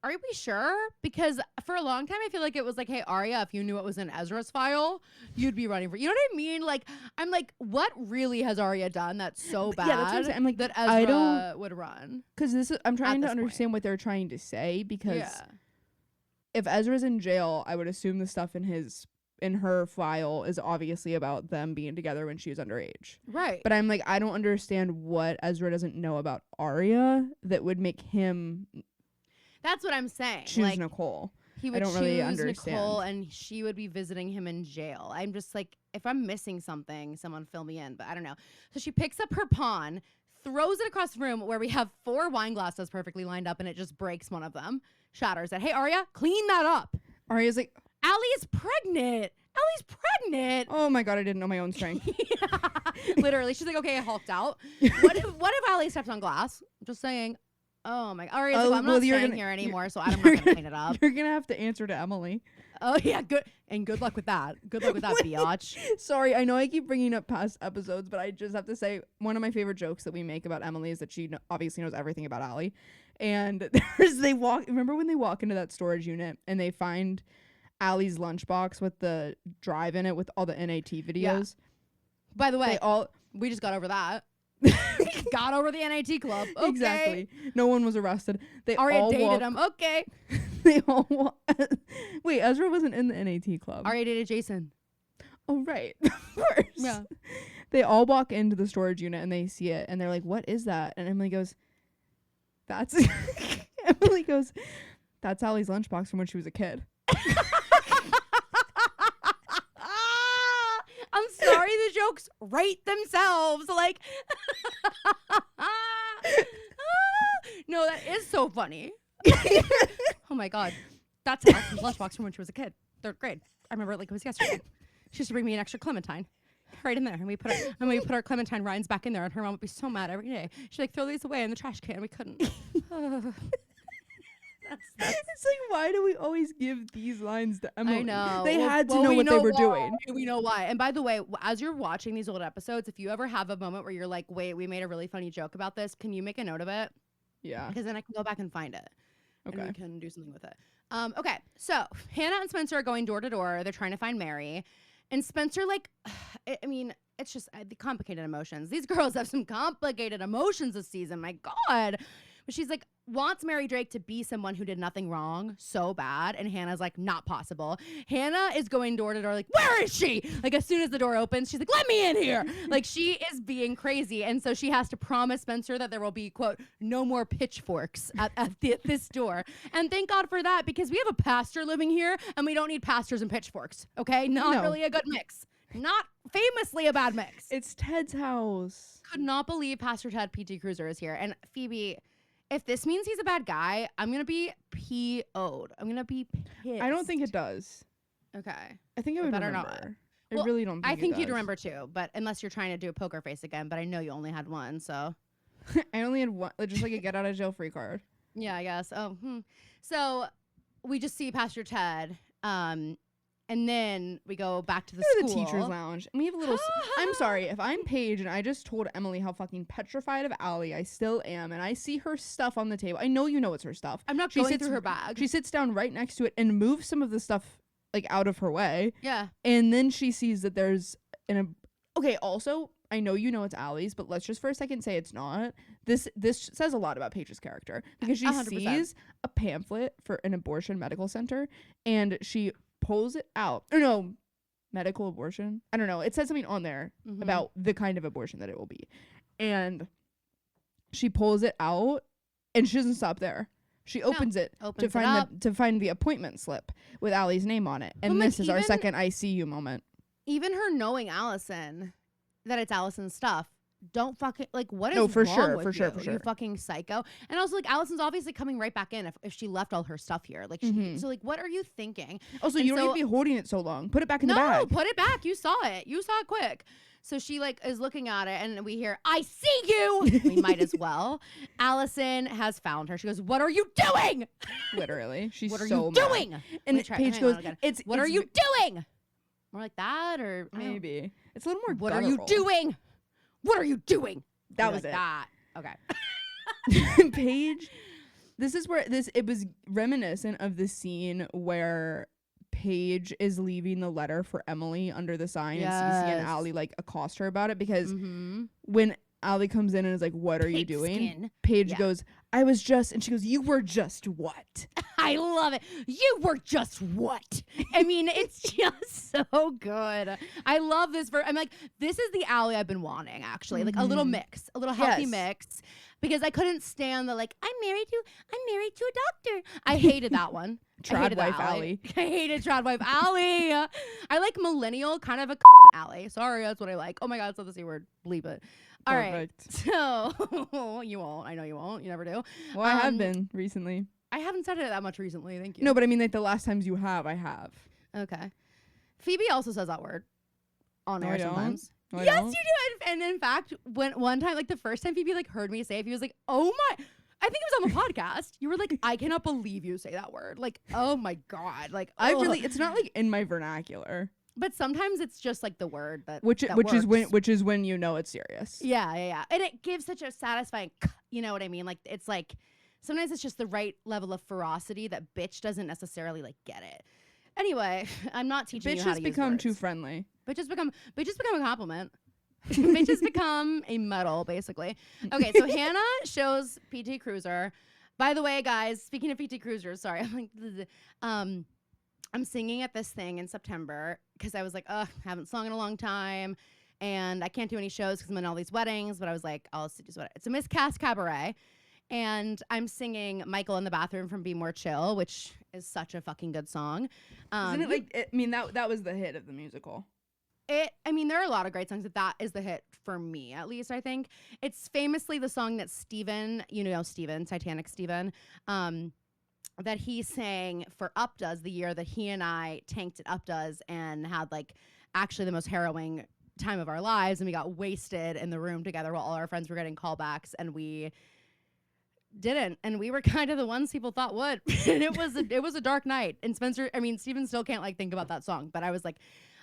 are we sure? Because for a long time, I feel like it was like, hey, Aria, if you knew what was in Ezra's file, you'd be running for. You know what I mean? Like, I'm like, what really has Aria done that's so bad? Yeah, that's what I'm saying. I'm like, that Ezra would run. Because I'm trying to understand what they're trying to say. Because if Ezra's in jail, I would assume the stuff in her file is obviously about them being together when she was underage. Right. But I'm like, I don't understand what Ezra doesn't know about Aria that would make him. That's what I'm saying. Choose like, Nicole. He would choose Nicole, and she would be visiting him in jail. I'm just like, if I'm missing something, someone fill me in. But I don't know. So she picks up her pawn, throws it across the room where we have 4 wine glasses perfectly lined up, and it just breaks one of them, shatters it. Hey, Aria, clean that up. Aria's like, Allie is pregnant. Allie's pregnant. Oh my God, I didn't know my own strength. Yeah. Literally. She's like, okay, I hulked out. What if Allie steps on glass? I'm just saying. Oh my God. Aria's like, well, I'm not staying here anymore, so I'm not going to clean it up. You're going to have to answer to Emily. Oh, yeah. Good. And good luck with that. Good luck with that, biatch. Sorry, I know I keep bringing up past episodes, but I just have to say one of my favorite jokes that we make about Emily is that she obviously knows everything about Allie. And remember when they walk into that storage unit and they find Allie's lunchbox with the drive in it with all the NAT videos? Yeah. By the way, we just got over that. Got over the NAT club. Okay. Exactly. No one was arrested. They Aria all dated him. Okay. They all wait, Ezra wasn't in the NAT club. Aria dated Jason. Oh, right. Of course. Yeah. They all walk into the storage unit and they see it and they're like, what is that? And Emily goes, that's Allie's lunchbox from when she was a kid. I'm sorry, the jokes write themselves. Like, no, that is so funny. Oh my God, that's Allison's lunchbox from when she was a kid, 3rd grade. I remember it like it was yesterday. She used to bring me an extra clementine, right in there, and we put our clementine rinds back in there, and her mom would be so mad every day. She'd like throw these away in the trash can. We couldn't. It's like, why do we always give these lines to Emily? I know. They had to know what they were doing. We know why. And by the way, as you're watching these old episodes, if you ever have a moment where you're like, wait, we made a really funny joke about this, can you make a note of it? Yeah. Because then I can go back and find it. Okay. And we can do something with it. Okay, so Hannah and Spencer are going door to door. They're trying to find Mary. And Spencer, like, I mean, it's just the complicated emotions. These girls have some complicated emotions this season. My God. But she's like, wants Mary Drake to be someone who did nothing wrong so bad. And Hannah's like, not possible. Hannah is going door to door like, where is she? Like, as soon as the door opens, she's like, let me in here. Like, she is being crazy. And so she has to promise Spencer that there will be, quote, no more pitchforks at this door. And thank God for that, because we have a pastor living here and we don't need pastors and pitchforks. Okay? Not really a good mix. Not famously a bad mix. It's Ted's house. Could not believe Pastor Ted P.T. Cruiser is here. And Phoebe, if this means he's a bad guy, I'm going to be P.O'd. I'm going to be pissed. I don't think it does. Okay. I think I would better remember. Not. I really don't think I think it you'd does. remember too, but unless you're trying to do a poker face again, but I know you only had one, so. I only had one, just like a get out of jail free card. Yeah, I guess. So we just see Pastor Ted, and then we go back to the school. The teacher's lounge. And we have a little... I'm sorry. If I'm Paige and I just told Emily how fucking petrified of Allie I still am, and I see her stuff on the table. I know you know it's her stuff. I'm not going through her bag. She sits down right next to it and moves some of the stuff, like, out of her way. Yeah. And then she sees that there's okay, also, I know you know it's Allie's, but let's just for a second say it's not. This says a lot about Paige's character. Because she 100%. sees a pamphlet for an abortion medical center, and she pulls it out. Or no, medical abortion. I don't know. It says something on there about the kind of abortion that it will be. And she pulls it out, and she doesn't stop there. She opens it to find the appointment slip with Allie's name on it. And this is our second I see you moment. Even her knowing Allison, that it's Allison's stuff. Don't fucking, like, what is wrong for sure. You fucking psycho. And also, like, Allison's obviously coming right back in if she left all her stuff here. Like, so, like, what are you thinking? Also, you don't need to be holding it so long. Put it back in the bag. No, put it back. You saw it. You saw it quick. So she, like, is looking at it, and we hear, I see you. We might as well. Allison has found her. She goes, what are you doing? Literally. She's what are so you mad. doing? And Paige goes, what are you doing? More like that, or maybe. It's a little more what guttural. are you doing? What are you doing? That was like it. That. Okay. Paige, this is where it was reminiscent of the scene where Paige is leaving the letter for Emily under the sign, and Cece and Allie like accost her about it, because when Allie comes in and is like, what are you doing? Paige goes, I was just, and she goes, you were just what? I love it. You were just what? I mean, it's just so good. I love this. I'm like, this is the Allie I've been wanting, actually. Like a little mix, a little healthy mix, because I couldn't stand the, like, I'm married to a doctor. I hated that one. Trad wife Allie. I hated trad wife Allie. I like millennial, kind of a Allie. Sorry, that's what I like. Oh my God, it's not the C word. Bleep it. All right. So you won't. I know you won't. You never do. Well, I have been recently. I haven't said it that much recently. Thank you. No, but I mean, like, the last times you have, I have. Okay. Phoebe also says that word on air sometimes. No, yes, you do. And in fact, when one time, like the first time Phoebe like heard me say it, he was like, "Oh my!" I think it was on the podcast. You were like, "I cannot believe you say that word." Like, oh my God. Like, it's not like in my vernacular. But sometimes it's just like the word which is when you know it's serious. Yeah. And it gives such a satisfying, you know what I mean? Like, it's like sometimes it's just the right level of ferocity that bitch doesn't necessarily like get it. Anyway, I'm not teaching you how to use words. Bitches become too friendly. Bitches become a compliment. Bitches become a medal, basically. Okay, so Hannah shows PT Cruiser. By the way, guys, speaking of PT Cruiser, sorry, I'm singing at this thing in September because I was like, ugh, haven't sung in a long time, and I can't do any shows because I'm in all these weddings. But I was like, I'll just what it's a miscast cabaret, and I'm singing Michael in the Bathroom from Be More Chill, which is such a fucking good song. Isn't it like? I mean, that was the hit of the musical. I mean, there are a lot of great songs, but that is the hit for me, at least, I think. It's famously the song that Steven, Titanic Steven, that he sang for Updoes the year that he and I tanked at Updoes and had, like, actually the most harrowing time of our lives, and we got wasted in the room together while all our friends were getting callbacks, and we didn't, and we were kind of the ones people thought would. And it was a dark night. And Steven still can't like think about that song, but I was like,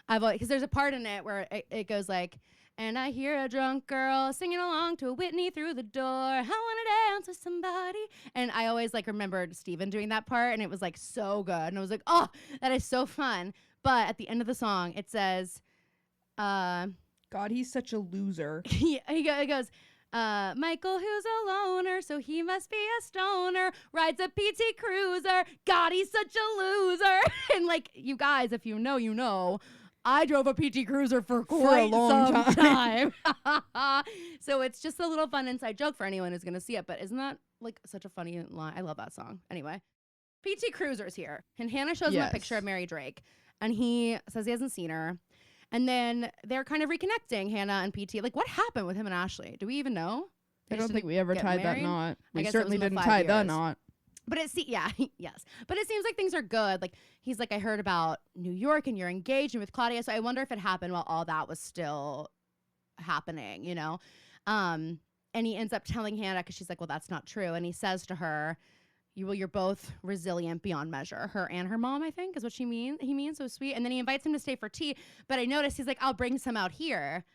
because there's a part in it where it goes like, and I hear a drunk girl singing along to a Whitney through the door. I want to dance with somebody. And I always like remembered Steven doing that part, and it was like so good. And I was like, oh, that is so fun. But at the end of the song, it says, God, he's such a loser. It goes, Michael, who's a loner, so he must be a stoner, rides a PT Cruiser. God, he's such a loser. And like, you guys, if you know, you know. I drove a PT Cruiser for a long time. So it's just a little fun inside joke for anyone who's going to see it. But isn't that like such a funny line? I love that song. Anyway, PT Cruiser's here. And Hannah shows him a picture of Mary Drake. And he says he hasn't seen her. And then they're kind of reconnecting, Hannah and PT. Like, what happened with him and Ashley? Do we even know? I don't think we ever tied that knot. We certainly didn't tie that knot. But yes. But it seems like things are good. Like, he's like, I heard about New York and you're engaged and with Claudia. So I wonder if it happened while all that was still happening, you know? And he ends up telling Hannah, because she's like, well, that's not true. And he says to her, you're both resilient beyond measure. Her and her mom, I think, is what he means. So sweet. And then he invites him to stay for tea. But I noticed he's like, I'll bring some out here.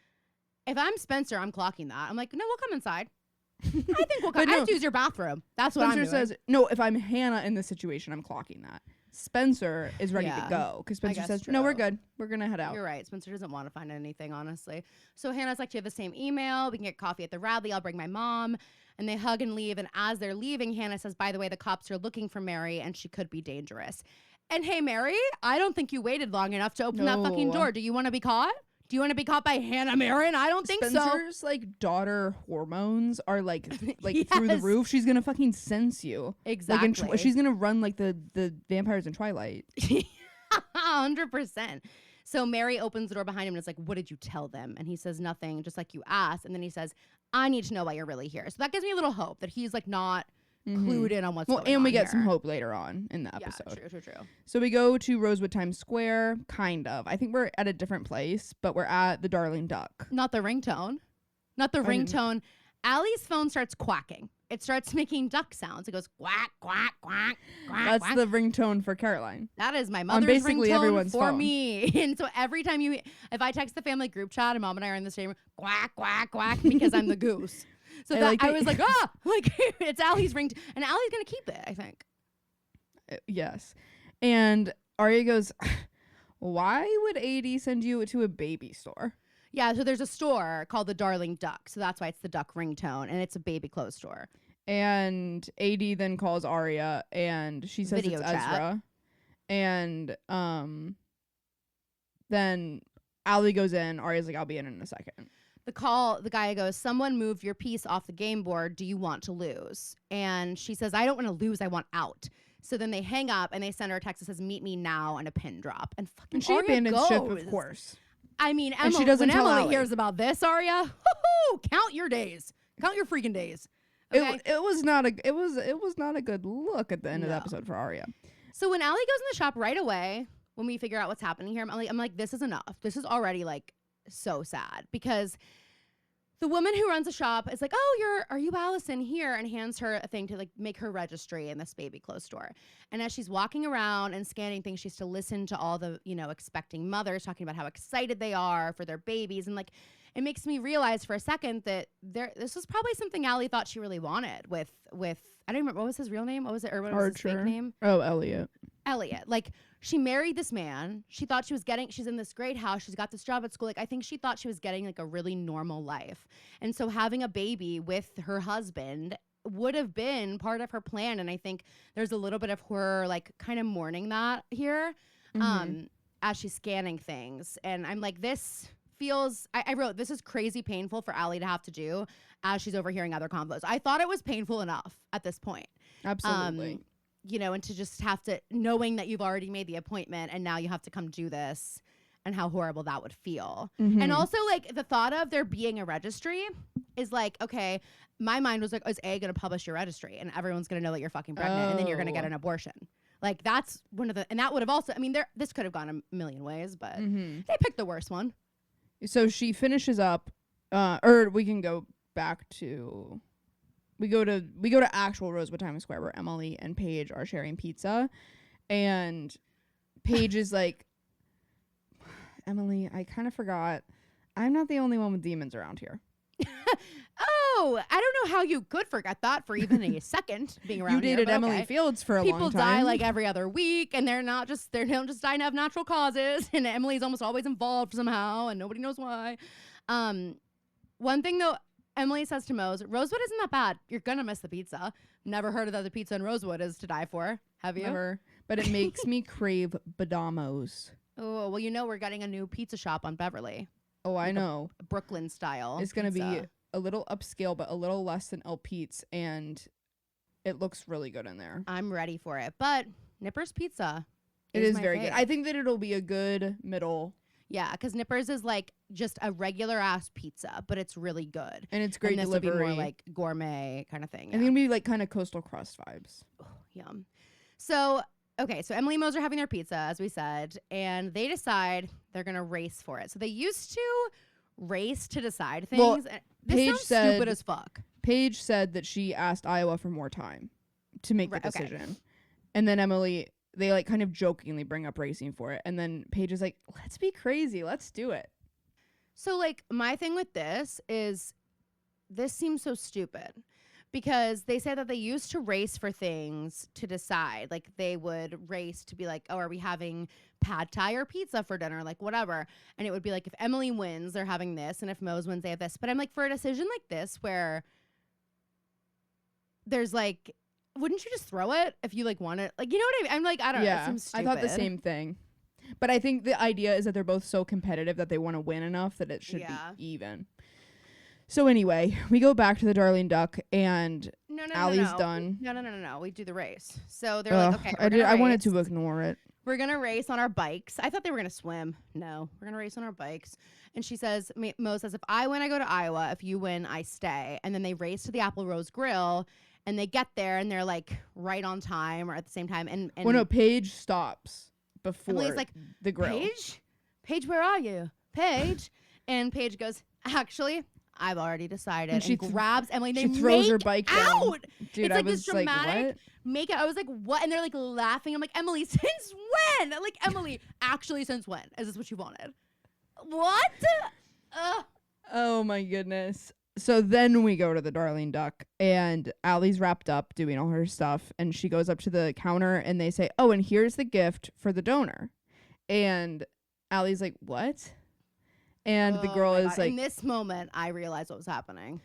If I'm Spencer, I'm clocking that. I'm like, no, we'll come inside. I think we'll come. I have to use your bathroom. That's what Spencer I'm doing. says, no, if I'm Hannah in this situation, I'm clocking that. Spencer is ready to go because Spencer says, no, we're good. We're going to head out. You're right. Spencer doesn't want to find anything, honestly. So Hannah's like, do you have the same email? We can get coffee at the Radley. I'll bring my mom. And they hug and leave. And as they're leaving, Hannah says, by the way, the cops are looking for Mary and she could be dangerous. And hey, Mary, I don't think you waited long enough to open that fucking door. Do you want to be caught? Do you want to be caught by Hannah Marin? I don't think so. Spencer's like daughter hormones are like through the roof. She's gonna fucking sense you. Exactly. Like she's gonna run like the vampires in Twilight. 100%. So Mary opens the door behind him and is like, what did you tell them? And he says nothing, just like you asked. And then he says, I need to know why you're really here. So that gives me a little hope that he's like not clued in on what's going on. And we get here. some hope later on in the episode. Yeah, true. So we go to Rosewood Times Square, kind of. I think we're at a different place, but we're at the Darling Duck. Not the ringtone. Allie's phone starts quacking. It starts making duck sounds. It goes quack, quack, quack, quack. That's quack. the ringtone for Caroline. That is my mother's ringtone everyone's for phone. me. And so every time if I text the family group chat and Mom and I are in the same room, quack, quack, quack, because I'm the goose. So I was like, it's Allie's ringtone. And Allie's going to keep it, I think. Yes. And Aria goes, why would AD send you to a baby store? Yeah, so there's a store called the Darling Duck. So that's why it's the duck ringtone. And it's a baby clothes store. And AD then calls Aria and she says Video it's chat. Ezra. And then Allie goes in. Aria's like, I'll be in a second. The guy goes, someone moved your piece off the game board. Do you want to lose? And she says, I don't want to lose. I want out. So then they hang up and they send her a text that says, meet me now, and a pin drop. And fucking she Aria abandons goes. ship, of course. I mean, she doesn't when tell Emily Allie. hears about this, Aria, woo-hoo, count your days. Count your freaking days. Okay? It was not a good look at the end of the episode for Aria. So when Allie goes in the shop right away, when we figure out what's happening here, I'm like, this is enough. This is already like so sad, because the woman who runs the shop is like, oh, are you Allison here? And hands her a thing to like make her registry in this baby clothes store. And as she's walking around and scanning things, she's to listen to all the, expecting mothers talking about how excited they are for their babies. And like, it makes me realize for a second that this was probably something Allie thought she really wanted with I don't remember, what was his real name? What was it? Or what was his fake name? Oh, Elliot. Like, she married this man. She thought she's in this great house. She's got this job at school. Like, I think she thought she was getting like a really normal life. And so having a baby with her husband would have been part of her plan. And I think there's a little bit of her like kind of mourning that here as she's scanning things. And I'm like, this feels, I wrote, this is crazy painful for Allie to have to do as she's overhearing other convos. I thought it was painful enough at this point. Absolutely. And to just have to, knowing that you've already made the appointment and now you have to come do this, and how horrible that would feel. And also like the thought of there being a registry is like, okay, my mind was like, is A going to publish your registry and everyone's going to know that you're fucking pregnant and then you're going to get an abortion. Like that's one of the, and that would have also, I mean, this could have gone a million ways, but they picked the worst one. So she finishes up, or we can go back to we go to actual Rosewood Times Square where Emily and Paige are sharing pizza, and Paige is like, Emily, I kind of forgot. I'm not the only one with demons around here. Oh, I don't know how you could forget that for even a second being around here. You dated Emily Fields for a long time. People die like every other week, and they don't just die of natural causes. And Emily's almost always involved somehow, and nobody knows why. One thing though, Emily says to Mose, Rosewood isn't that bad. You're gonna miss the pizza. Never heard of that the pizza in Rosewood is to die for. Have you? Never. But it makes me crave Badamos. Oh, well, we're getting a new pizza shop on Beverly. Oh, I know. A Brooklyn style. It's going to be a little upscale, but a little less than El Pete's, and it looks really good in there. I'm ready for it. But Nipper's Pizza is very good. I think that it'll be a good middle. Yeah, because Nipper's is like just a regular ass pizza, but it's really good. And it's great delivery. This will be more like gourmet kind of thing. Yeah. I think it'll be like kind of coastal crust vibes. Oh, yum. So... Okay, so Emily and Mose are having their pizza, as we said, and they decide they're going to race for it. So they used to race to decide things. Well, this sounds stupid as fuck. Paige said that she asked Iowa for more time to make the decision. Okay. And then Emily, they like kind of jokingly bring up racing for it. And then Paige is like, let's be crazy. Let's do it. So like my thing with this is this seems so stupid. Because they say that they used to race for things to decide. Like, they would race to be like, oh, are we having pad thai or pizza for dinner? Like, whatever. And it would be like, if Emily wins, they're having this. And if Mose wins, they have this. But I'm like, for a decision like this, where there's like, wouldn't you just throw it if you like want it? Like, you know what I mean? I'm like, I don't know. It seems stupid. I thought the same thing. But I think the idea is that they're both so competitive that they want to win enough that it should be even. So anyway, we go back to the Darling Duck, and Allie's done. No. We do the race. So they're like, okay, I wanted to ignore it. We're going to race on our bikes. I thought they were going to swim. No, we're going to race on our bikes. And she says, Mo says, if I win, I go to Iowa. If you win, I stay. And then they race to the Apple Rose Grill, and they get there, and they're like right on time or at the same time. And well, no, Paige stops before like, the grill. Paige, where are you? Paige. And Paige goes, actually, I've already decided. And she grabs Emily. And she throws her bike out. Dude, it's like this dramatic make it. I was like, what? And they're like laughing. I'm like, Emily, since when? Like, Emily, actually, since when? Is this what you wanted? What? Oh my goodness. So then we go to the Darling Duck, and Allie's wrapped up doing all her stuff, and she goes up to the counter, and they say, oh, and here's the gift for the donor. And Allie's like, what? And the girl is like... In this moment, I realized what was happening.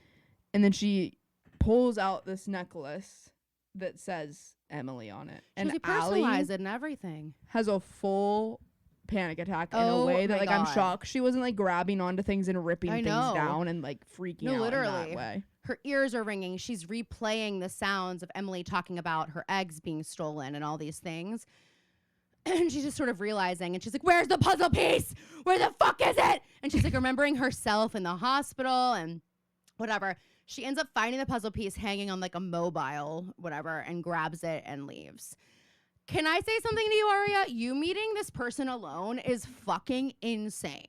And then she pulls out this necklace that says Emily on it. And she personalized it and everything. Has a full panic attack in a way that, like, God. I'm shocked she wasn't, like, grabbing onto things and ripping things down and, like, freaking out literally. In that way. Her ears are ringing. She's replaying the sounds of Emily talking about her eggs being stolen and all these things. And she's just sort of realizing, and she's like, where's the puzzle piece? Where the fuck is it? And she's like remembering herself in the hospital and whatever. She ends up finding the puzzle piece hanging on like a mobile, whatever, and grabs it and leaves. Can I say something to you, Aria? You meeting this person alone is fucking insane.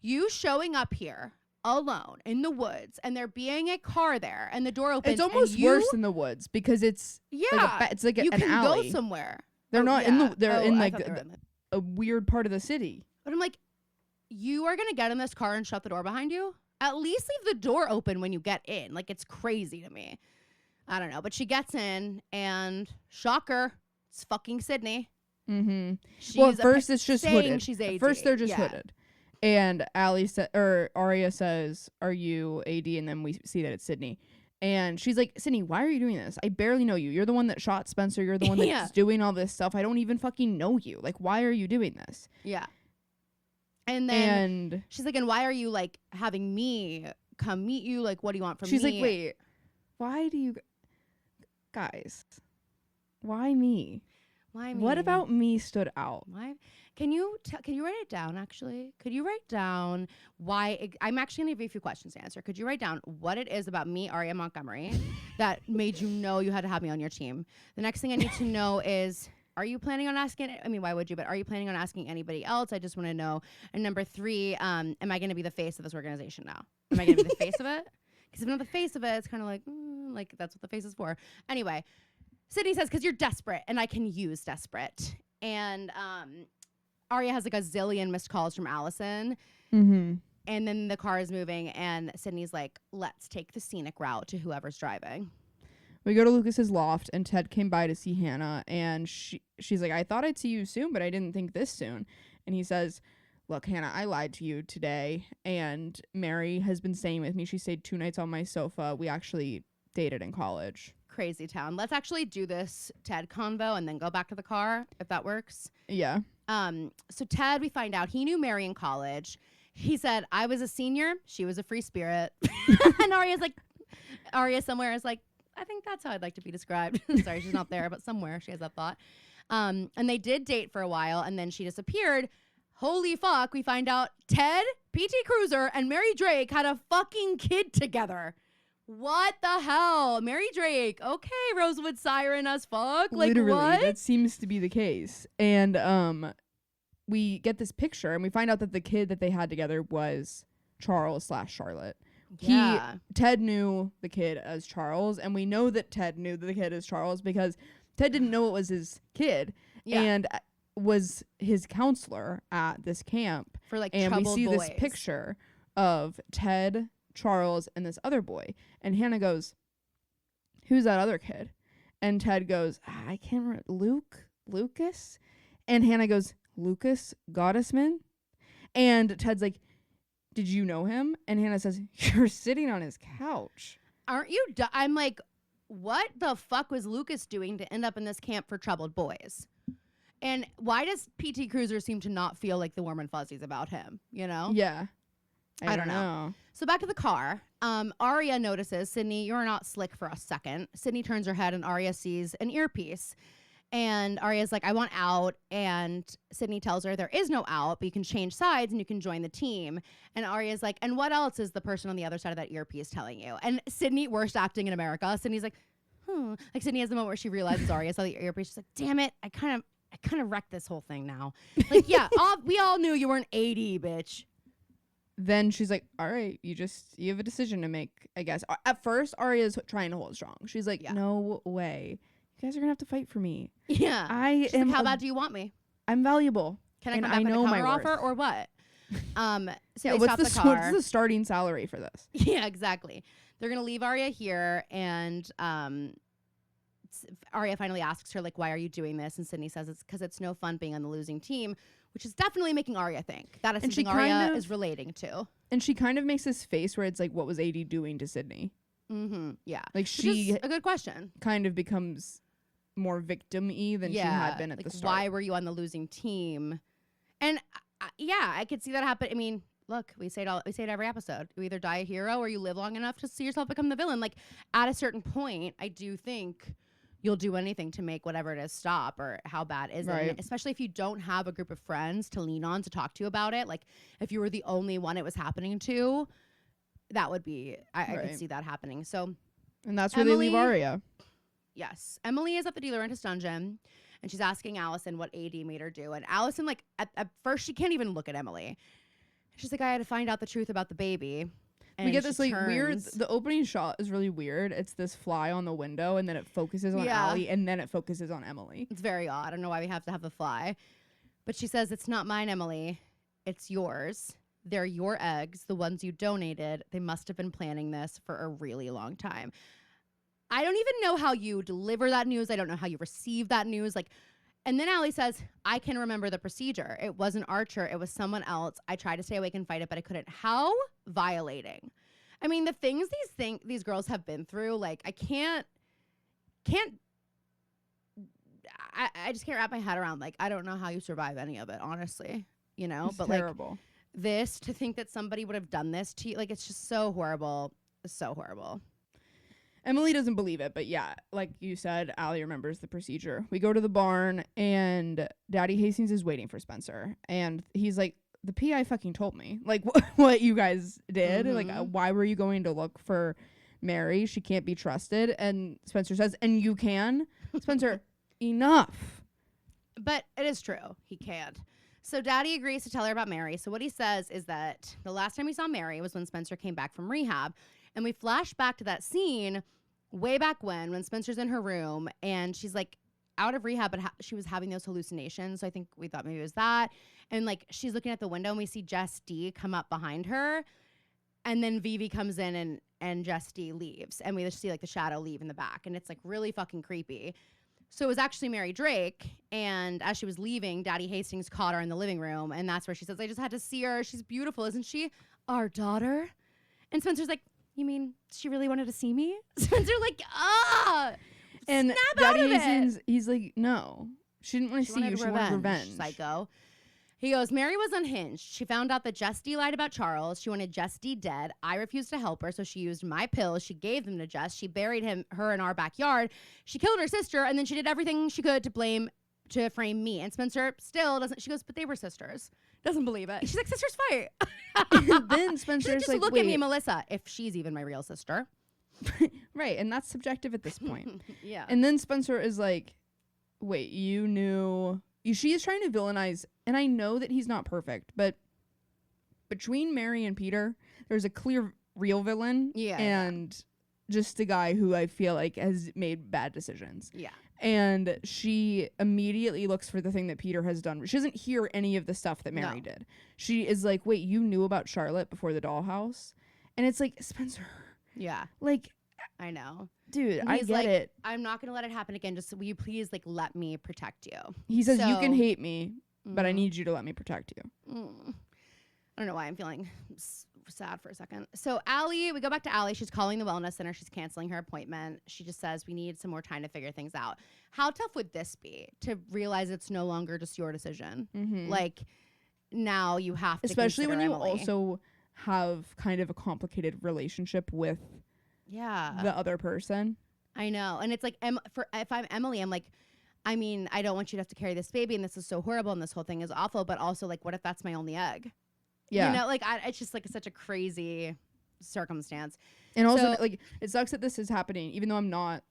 You showing up here alone in the woods, and there being a car there, and the door opens. It's almost worse than the woods because it's it's like you an can alley. Go somewhere. They're not in the. They're in like a weird part of the city. But I'm like, you are gonna get in this car and shut the door behind you? At least leave the door open when you get in. Like, it's crazy to me. I don't know, but she gets in, and shocker, it's fucking Sydney. Mm-hmm. Well, at first it's just hooded. She's AD. At first they're just hooded. And Aria says, "Are you AD?" And then we see that it's Sydney. And she's like, Sydney, why are you doing this? I barely know you. You're the one that shot Spencer. You're the one that's doing all this stuff. I don't even fucking know you. Like, why are you doing this? Yeah. And then she's like, and why are you, like, having me come meet you? Like, what do you want from me? She's like, wait, why do you... Guys, why me? Why me? What about me stood out? Why? Can you write it down, actually? Could you write down why... I'm actually going to give you a few questions to answer. Could you write down what it is about me, Aria Montgomery, that made you know you had to have me on your team? The next thing I need to know is, are you planning on asking... I mean, why would you? But are you planning on asking anybody else? I just want to know. And number 3, am I going to be the face of this organization now? Am I going to be the face of it? Because if I'm not the face of it, it's kind of like, Like, that's what the face is for. Anyway, Sydney says, because you're desperate and I can use desperate. And Aria has like a zillion missed calls from Allison. Mm-hmm. And then the car is moving and Sydney's like, let's take the scenic route to whoever's driving. We go to Lucas's loft and Ted came by to see Hannah and she's like, I thought I'd see you soon, but I didn't think this soon. And he says, look, Hannah, I lied to you today and Mary has been staying with me. She stayed 2 nights on my sofa. We actually dated in college. Crazy town. Let's actually do this Ted convo and then go back to the car, if that works. Yeah. So Ted, we find out he knew Mary in college. He said, I was a senior. She was a free spirit. And Aria somewhere is like, I think that's how I'd like to be described. Sorry, she's not there, but somewhere she has that thought. And they did date for a while, and then she disappeared. Holy fuck, we find out Ted, PT Cruiser, and Mary Drake had a fucking kid together. What the hell? Mary Drake. Okay, Rosewood Siren as fuck. Like, literally, what? that seems to be the case. And we get this picture, and we find out that the kid that they had together was Charles/Charlotte. Yeah. Ted knew the kid as Charles, and we know that Ted knew the kid as Charles because Ted didn't know it was his kid, and was his counselor at this camp. For like and we troubled see boys. this picture of Ted, Charles, and this other boy, and Hannah goes, "Who's that other kid?" And Ted goes, "I can't remember. Lucas," and Hannah goes, "Lucas Gottesman," and Ted's like, "Did you know him?" And Hannah says, "You're sitting on his couch. Aren't you?" I'm like, what the fuck was Lucas doing to end up in this camp for troubled boys? And why does PT Cruiser seem to not feel like the warm and fuzzies about him? You know? Yeah. I don't know. So back to the car. Aria notices, Sydney, you're not slick for a second. Sydney turns her head and Aria sees an earpiece. And Aria's like, I want out. And Sydney tells her there is no out, but you can change sides and you can join the team. And Aria's like, and what else is the person on the other side of that earpiece telling you? And Sydney, worst acting in America. Sydney's like, Like Sydney has the moment where she realizes Aria saw the earpiece. She's like, damn it. I kind of wrecked this whole thing now. Like, yeah, we all knew you weren't 80, bitch. Then she's like, all right, you have a decision to make, I guess. At first, Aria's trying to hold strong. She's like, no way. You guys are going to have to fight for me. Yeah. She's like, how bad do you want me? I'm valuable. Can I come back with a counter offer or what? So they stop the car. What's the starting salary for this? Yeah, exactly. They're going to leave Aria here, and Aria finally asks her, like, why are you doing this? And Sydney says it's because it's no fun being on the losing team, which is definitely making Aria think. That is something Aria is relating to. And she kind of makes this face where it's like, what was AD doing to Sydney? Mm-hmm. Yeah. Like, she... a good question. Kind of becomes more victim-y than she had been at the start. Why were you on the losing team? And, I could see that happen. I mean... Look, we say it every episode. You either die a hero or you live long enough to see yourself become the villain. Like, at a certain point, I do think you'll do anything to make whatever it is stop, or how bad is it? Especially if you don't have a group of friends to lean on to talk to you about it. Like, if you were the only one it was happening to, that would be, I could see that happening. So, and that's where Emily, they leave Aria. Yes. Emily is at the DeLaurentis dungeon, and she's asking Allison what AD made her do. And Allison, like, at first, she can't even look at Emily. She's like, I had to find out the truth about the baby. And we get this like weird, the opening shot is really weird. It's this fly on the window, and then it focuses on Allie, and then it focuses on Emily. It's very odd. I don't know why we have to have the fly. But she says, it's not mine, Emily. It's yours. They're your eggs, the ones you donated. They must have been planning this for a really long time. I don't even know how you deliver that news. I don't know how you receive that news. Like, and then Allie says, I can remember the procedure. It wasn't Archer. It was someone else. I tried to stay awake and fight it, but I couldn't. How violating. I mean, the things these girls have been through, like, I just can't wrap my head around. Like, I don't know how you survive any of it, honestly. You know? It's terrible. Like, this, to think that somebody would have done this to you, like, it's just so horrible. So horrible. Emily doesn't believe it, but yeah, like you said, Allie remembers the procedure. We go to the barn, and Daddy Hastings is waiting for Spencer, and he's like, the PI fucking told me, like, what you guys did. Mm-hmm. Like, why were you going to look for Mary? She can't be trusted. And Spencer says, and you can? Spencer, enough. But it is true. He can't. So Daddy agrees to tell her about Mary. So what he says is that the last time he saw Mary was when Spencer came back from rehab. And we flash back to that scene way back when Spencer's in her room and she's like out of rehab, but she was having those hallucinations. So I think we thought maybe it was that. And like she's looking at the window and we see Jess D come up behind her. And then Vivi comes in and Jess D leaves. And we just see like the shadow leave in the back. And it's like really fucking creepy. So it was actually Mary Drake. And as she was leaving, Daddy Hastings caught her in the living room. And that's where she says, I just had to see her. She's beautiful, isn't she? Our daughter. And Spencer's like, you mean she really wanted to see me? Spencer like, and snap Daddy out of Hastings, it. he's like, no. She didn't want to see you. She wanted revenge. Psycho. He goes, Mary was unhinged. She found out that Jess D lied about Charles. She wanted Jess D dead. I refused to help her, so she used my pills. She gave them to Jess. She buried her in our backyard. She killed her sister, and then she did everything she could to frame me. And Spencer still doesn't. She goes, but they were sisters. Doesn't believe it. She's like, sisters fight. Then Spencer's like, look at me, Melissa, if she's even my real sister. Right, and that's subjective at this point. Yeah. And then Spencer is like, wait, you knew... She is trying to villainize, and I know that he's not perfect, but between Mary and Peter, there's a clear real villain and just a guy who I feel like has made bad decisions. Yeah. And she immediately looks for the thing that Peter has done. She doesn't hear any of the stuff that Mary did. She is like, wait, you knew about Charlotte before the dollhouse? And it's like, Spencer. Yeah. Like... I know. Dude, I get it. I'm not going to let it happen again. Just will you please like let me protect you? He says, you can hate me, but I need you to let me protect you. I don't know why I'm feeling sad for a second. So we go back to Allie. She's calling the wellness center. She's canceling her appointment. She just says, we need some more time to figure things out. How tough would this be to realize it's no longer just your decision? Mm-hmm. Like now you have to especially when you Emily. Also have kind of a complicated relationship with the other person. I know. And it's like, if I'm Emily, I'm like, I mean, I don't want you to have to carry this baby and this is so horrible and this whole thing is awful, but also like, what if that's my only egg? Yeah. You know, like it's just like such a crazy circumstance. And also like, it sucks that this is happening, even though I'm not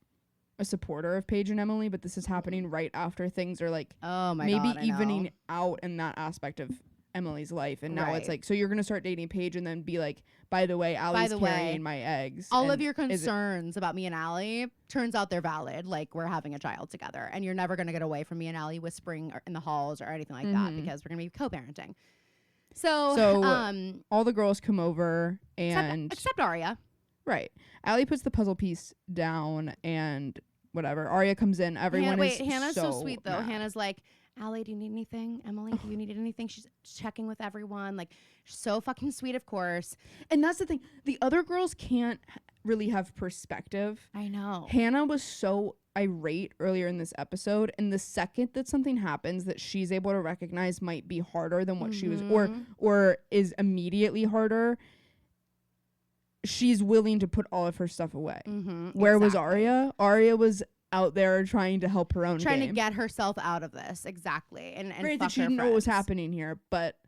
a supporter of Paige and Emily, but this is happening right after things are like, maybe evening out in that aspect of Emily's life. And now it's like, so you're going to start dating Paige and then be like, by the way, Allie's carrying my eggs. All of your concerns about me and Allie, turns out they're valid. Like, we're having a child together. And you're never going to get away from me and Allie whispering in the halls or anything like that because we're going to be co-parenting. So all the girls come over and... Except Aria. Right. Allie puts the puzzle piece down and whatever. Aria comes in. Everyone is Hannah's so sweet, though. mad. Hannah's like... Allie, do you need anything? Emily, do you need anything? She's checking with everyone. Like, so fucking sweet, of course. And that's the thing. The other girls can't really have perspective. I know. Hannah was so irate earlier in this episode. And the second that something happens that she's able to recognize might be harder than what she was, or is immediately harder, she's willing to put all of her stuff away. Where was Aria? Aria was out there trying to help her own trying game. to get herself out of this. Exactly. And granted, she didn't know what was happening here, but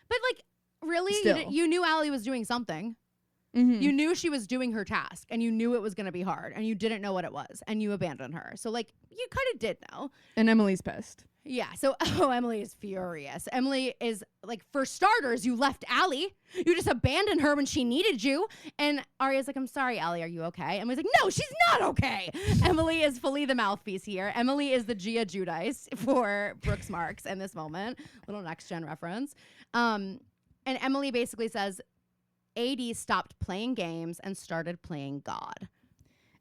like, really, you knew Allie was doing something. You knew she was doing her task, and you knew it was going to be hard, and you didn't know what it was, and you abandoned her. So like, you kind of did know. And Emily's pissed. Yeah. So Emily is furious. Emily is like, for starters, you left Allie. You just abandoned her when she needed you. And Aria's like, I'm sorry, Allie. Are you okay? Emily's like, no, she's not okay. Emily is fully the mouthpiece here. Emily is the Gia Giudice for Brooks Marks in this moment. Little next gen reference. And Emily basically says, AD stopped playing games and started playing God.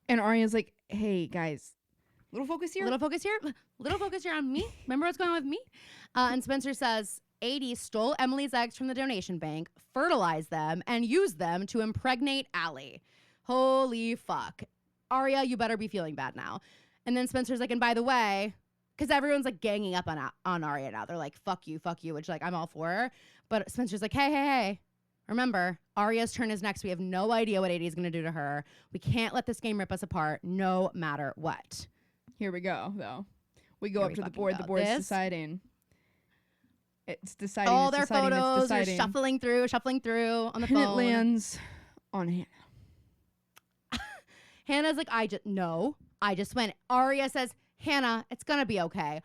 And Aria's like, hey, guys. Little focus here on me. Remember what's going on with me? And Spencer says, AD stole Emily's eggs from the donation bank, fertilized them, and used them to impregnate Allie. Holy fuck. Aria, you better be feeling bad now. And then Spencer's like, and by the way, because everyone's like ganging up on Aria now. They're like, fuck you, which like I'm all for her. But Spencer's like, hey. Remember, Aria's turn is next. We have no idea what AD is going to do to her. We can't let this game rip us apart no matter what. Here we go, though. We go up to the board. The board's deciding. It's deciding. All their photos are shuffling through on the phone. And it lands on Hannah. Hannah's like, I just went. Aria says, Hannah, it's going to be okay.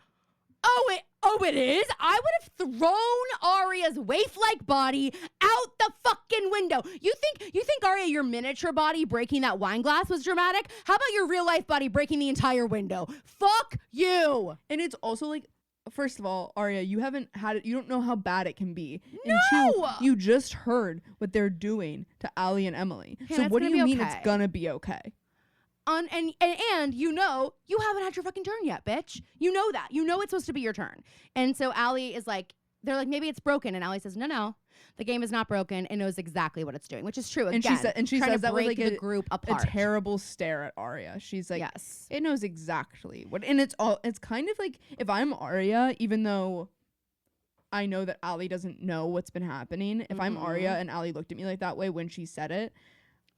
Oh, Oh, it is? I would have thrown Aria's waif-like body out the fucking window. You think Aria, your miniature body breaking that wine glass was dramatic? How about your real-life body breaking the entire window? Fuck you. And it's also like, first of all, Aria, you haven't had it. You don't know how bad it can be. No! And two, you just heard what they're doing to Allie and Emily. So what do you mean it's gonna be okay? And you know, you haven't had your fucking turn yet, bitch. You know that. You know it's supposed to be your turn. And so Allie is like, they're like, maybe it's broken. And Allie says, no, the game is not broken. It knows exactly what it's doing, which is true. Again, and she says that with like the group apart. A terrible stare at Aria. She's like, yes, it knows exactly what. And it's kind of like, if I'm Aria, even though I know that Allie doesn't know what's been happening, if I'm Aria and Allie looked at me like that way when she said it,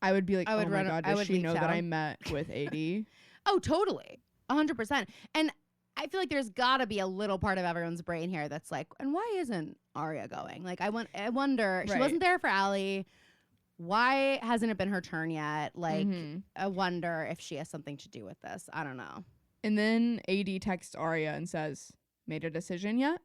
I would be like, oh my God, does she know that I met with AD? Oh, totally. 100%. And I feel like there's got to be a little part of everyone's brain here that's like, and why isn't Aria going? Like, I wonder, she wasn't there for Allie. Why hasn't it been her turn yet? Like, I wonder if she has something to do with this. I don't know. And then AD texts Aria and says, made a decision yet?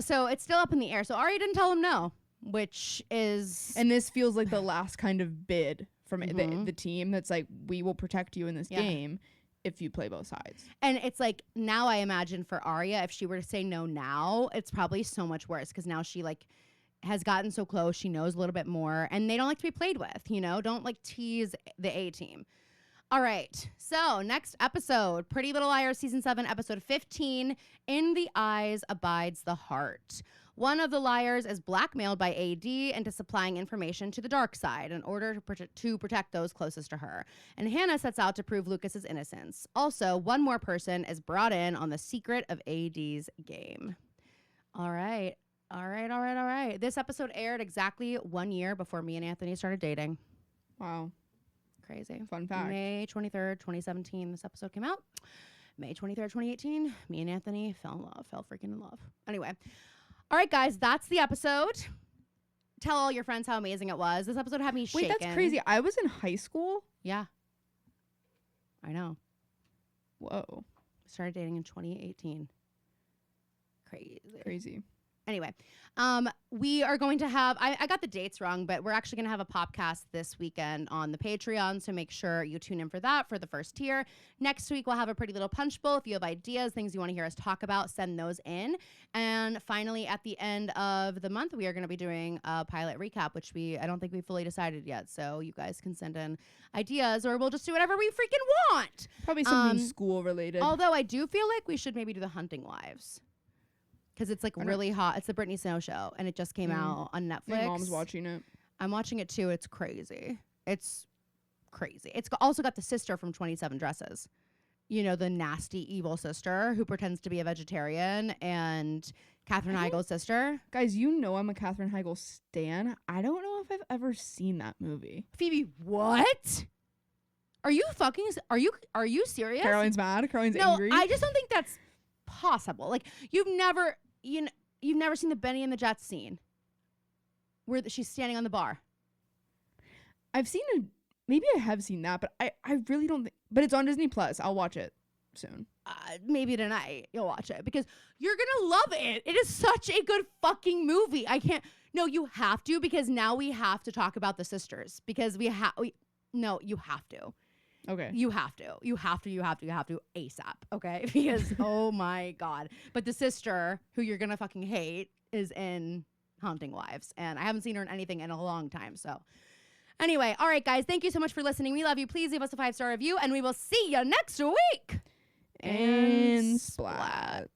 So it's still up in the air. So Aria didn't tell him no. Which is, and this feels like the last kind of bid from the team that's like, we will protect you in this game if you play both sides. And it's like, now I imagine for Aria, if she were to say no now, it's probably so much worse because now she like has gotten so close, she knows a little bit more, and they don't like to be played with, you know? Don't like tease the A team. All right, so next episode, Pretty Little Liars Season 7, Episode 15, In the Eyes Abides the Heart. One of the liars is blackmailed by AD into supplying information to the dark side in order to protect those closest to her. And Hannah sets out to prove Lucas's innocence. Also, one more person is brought in on the secret of AD's game. All right. This episode aired exactly 1 year before me and Anthony started dating. Wow. Crazy. Fun fact. May 23rd, 2017, this episode came out. May 23rd, 2018, me and Anthony fell freaking in love. Anyway. All right, guys, that's the episode. Tell all your friends how amazing it was. This episode had me shaken. Wait, that's crazy. I was in high school? Yeah. I know. Whoa. Started dating in 2018. Crazy. Anyway, we are going to have, I got the dates wrong, but we're actually going to have a podcast this weekend on the Patreon, so make sure you tune in for that for the first tier. Next week, we'll have a Pretty Little Punch Bowl. If you have ideas, things you want to hear us talk about, send those in. And finally, at the end of the month, we are going to be doing a pilot recap, which I don't think we fully decided yet, so you guys can send in ideas, or we'll just do whatever we freaking want. Probably something school-related. Although I do feel like we should maybe do the Hunting Wives. Because it's like really hot. It's the Britney Snow show, and it just came out on Netflix. My mom's watching it. I'm watching it too. It's crazy. It's also got the sister from 27 Dresses. You know, the nasty, evil sister who pretends to be a vegetarian, and Katherine Heigl's sister. Guys, you know I'm a Katherine Heigl stan. I don't know if I've ever seen that movie. Phoebe, what? Are you serious? Caroline's mad. Caroline's angry. I just don't think that's possible. Like, you've never seen the Benny and the Jets scene where she's standing on the bar. Maybe I have seen that, but I really don't think, but it's on Disney Plus. I'll watch it soon. Maybe tonight you'll watch it because you're gonna love it. It is such a good fucking movie. You have to, because now we have to talk about the sisters because you have to. Okay. You have to ASAP. Okay. Because, oh my God. But the sister who you're going to fucking hate is in Hunting Wives. And I haven't seen her in anything in a long time. So anyway. All right, guys. Thank you so much for listening. We love you. Please leave us a 5-star review and we will see you next week. And splat.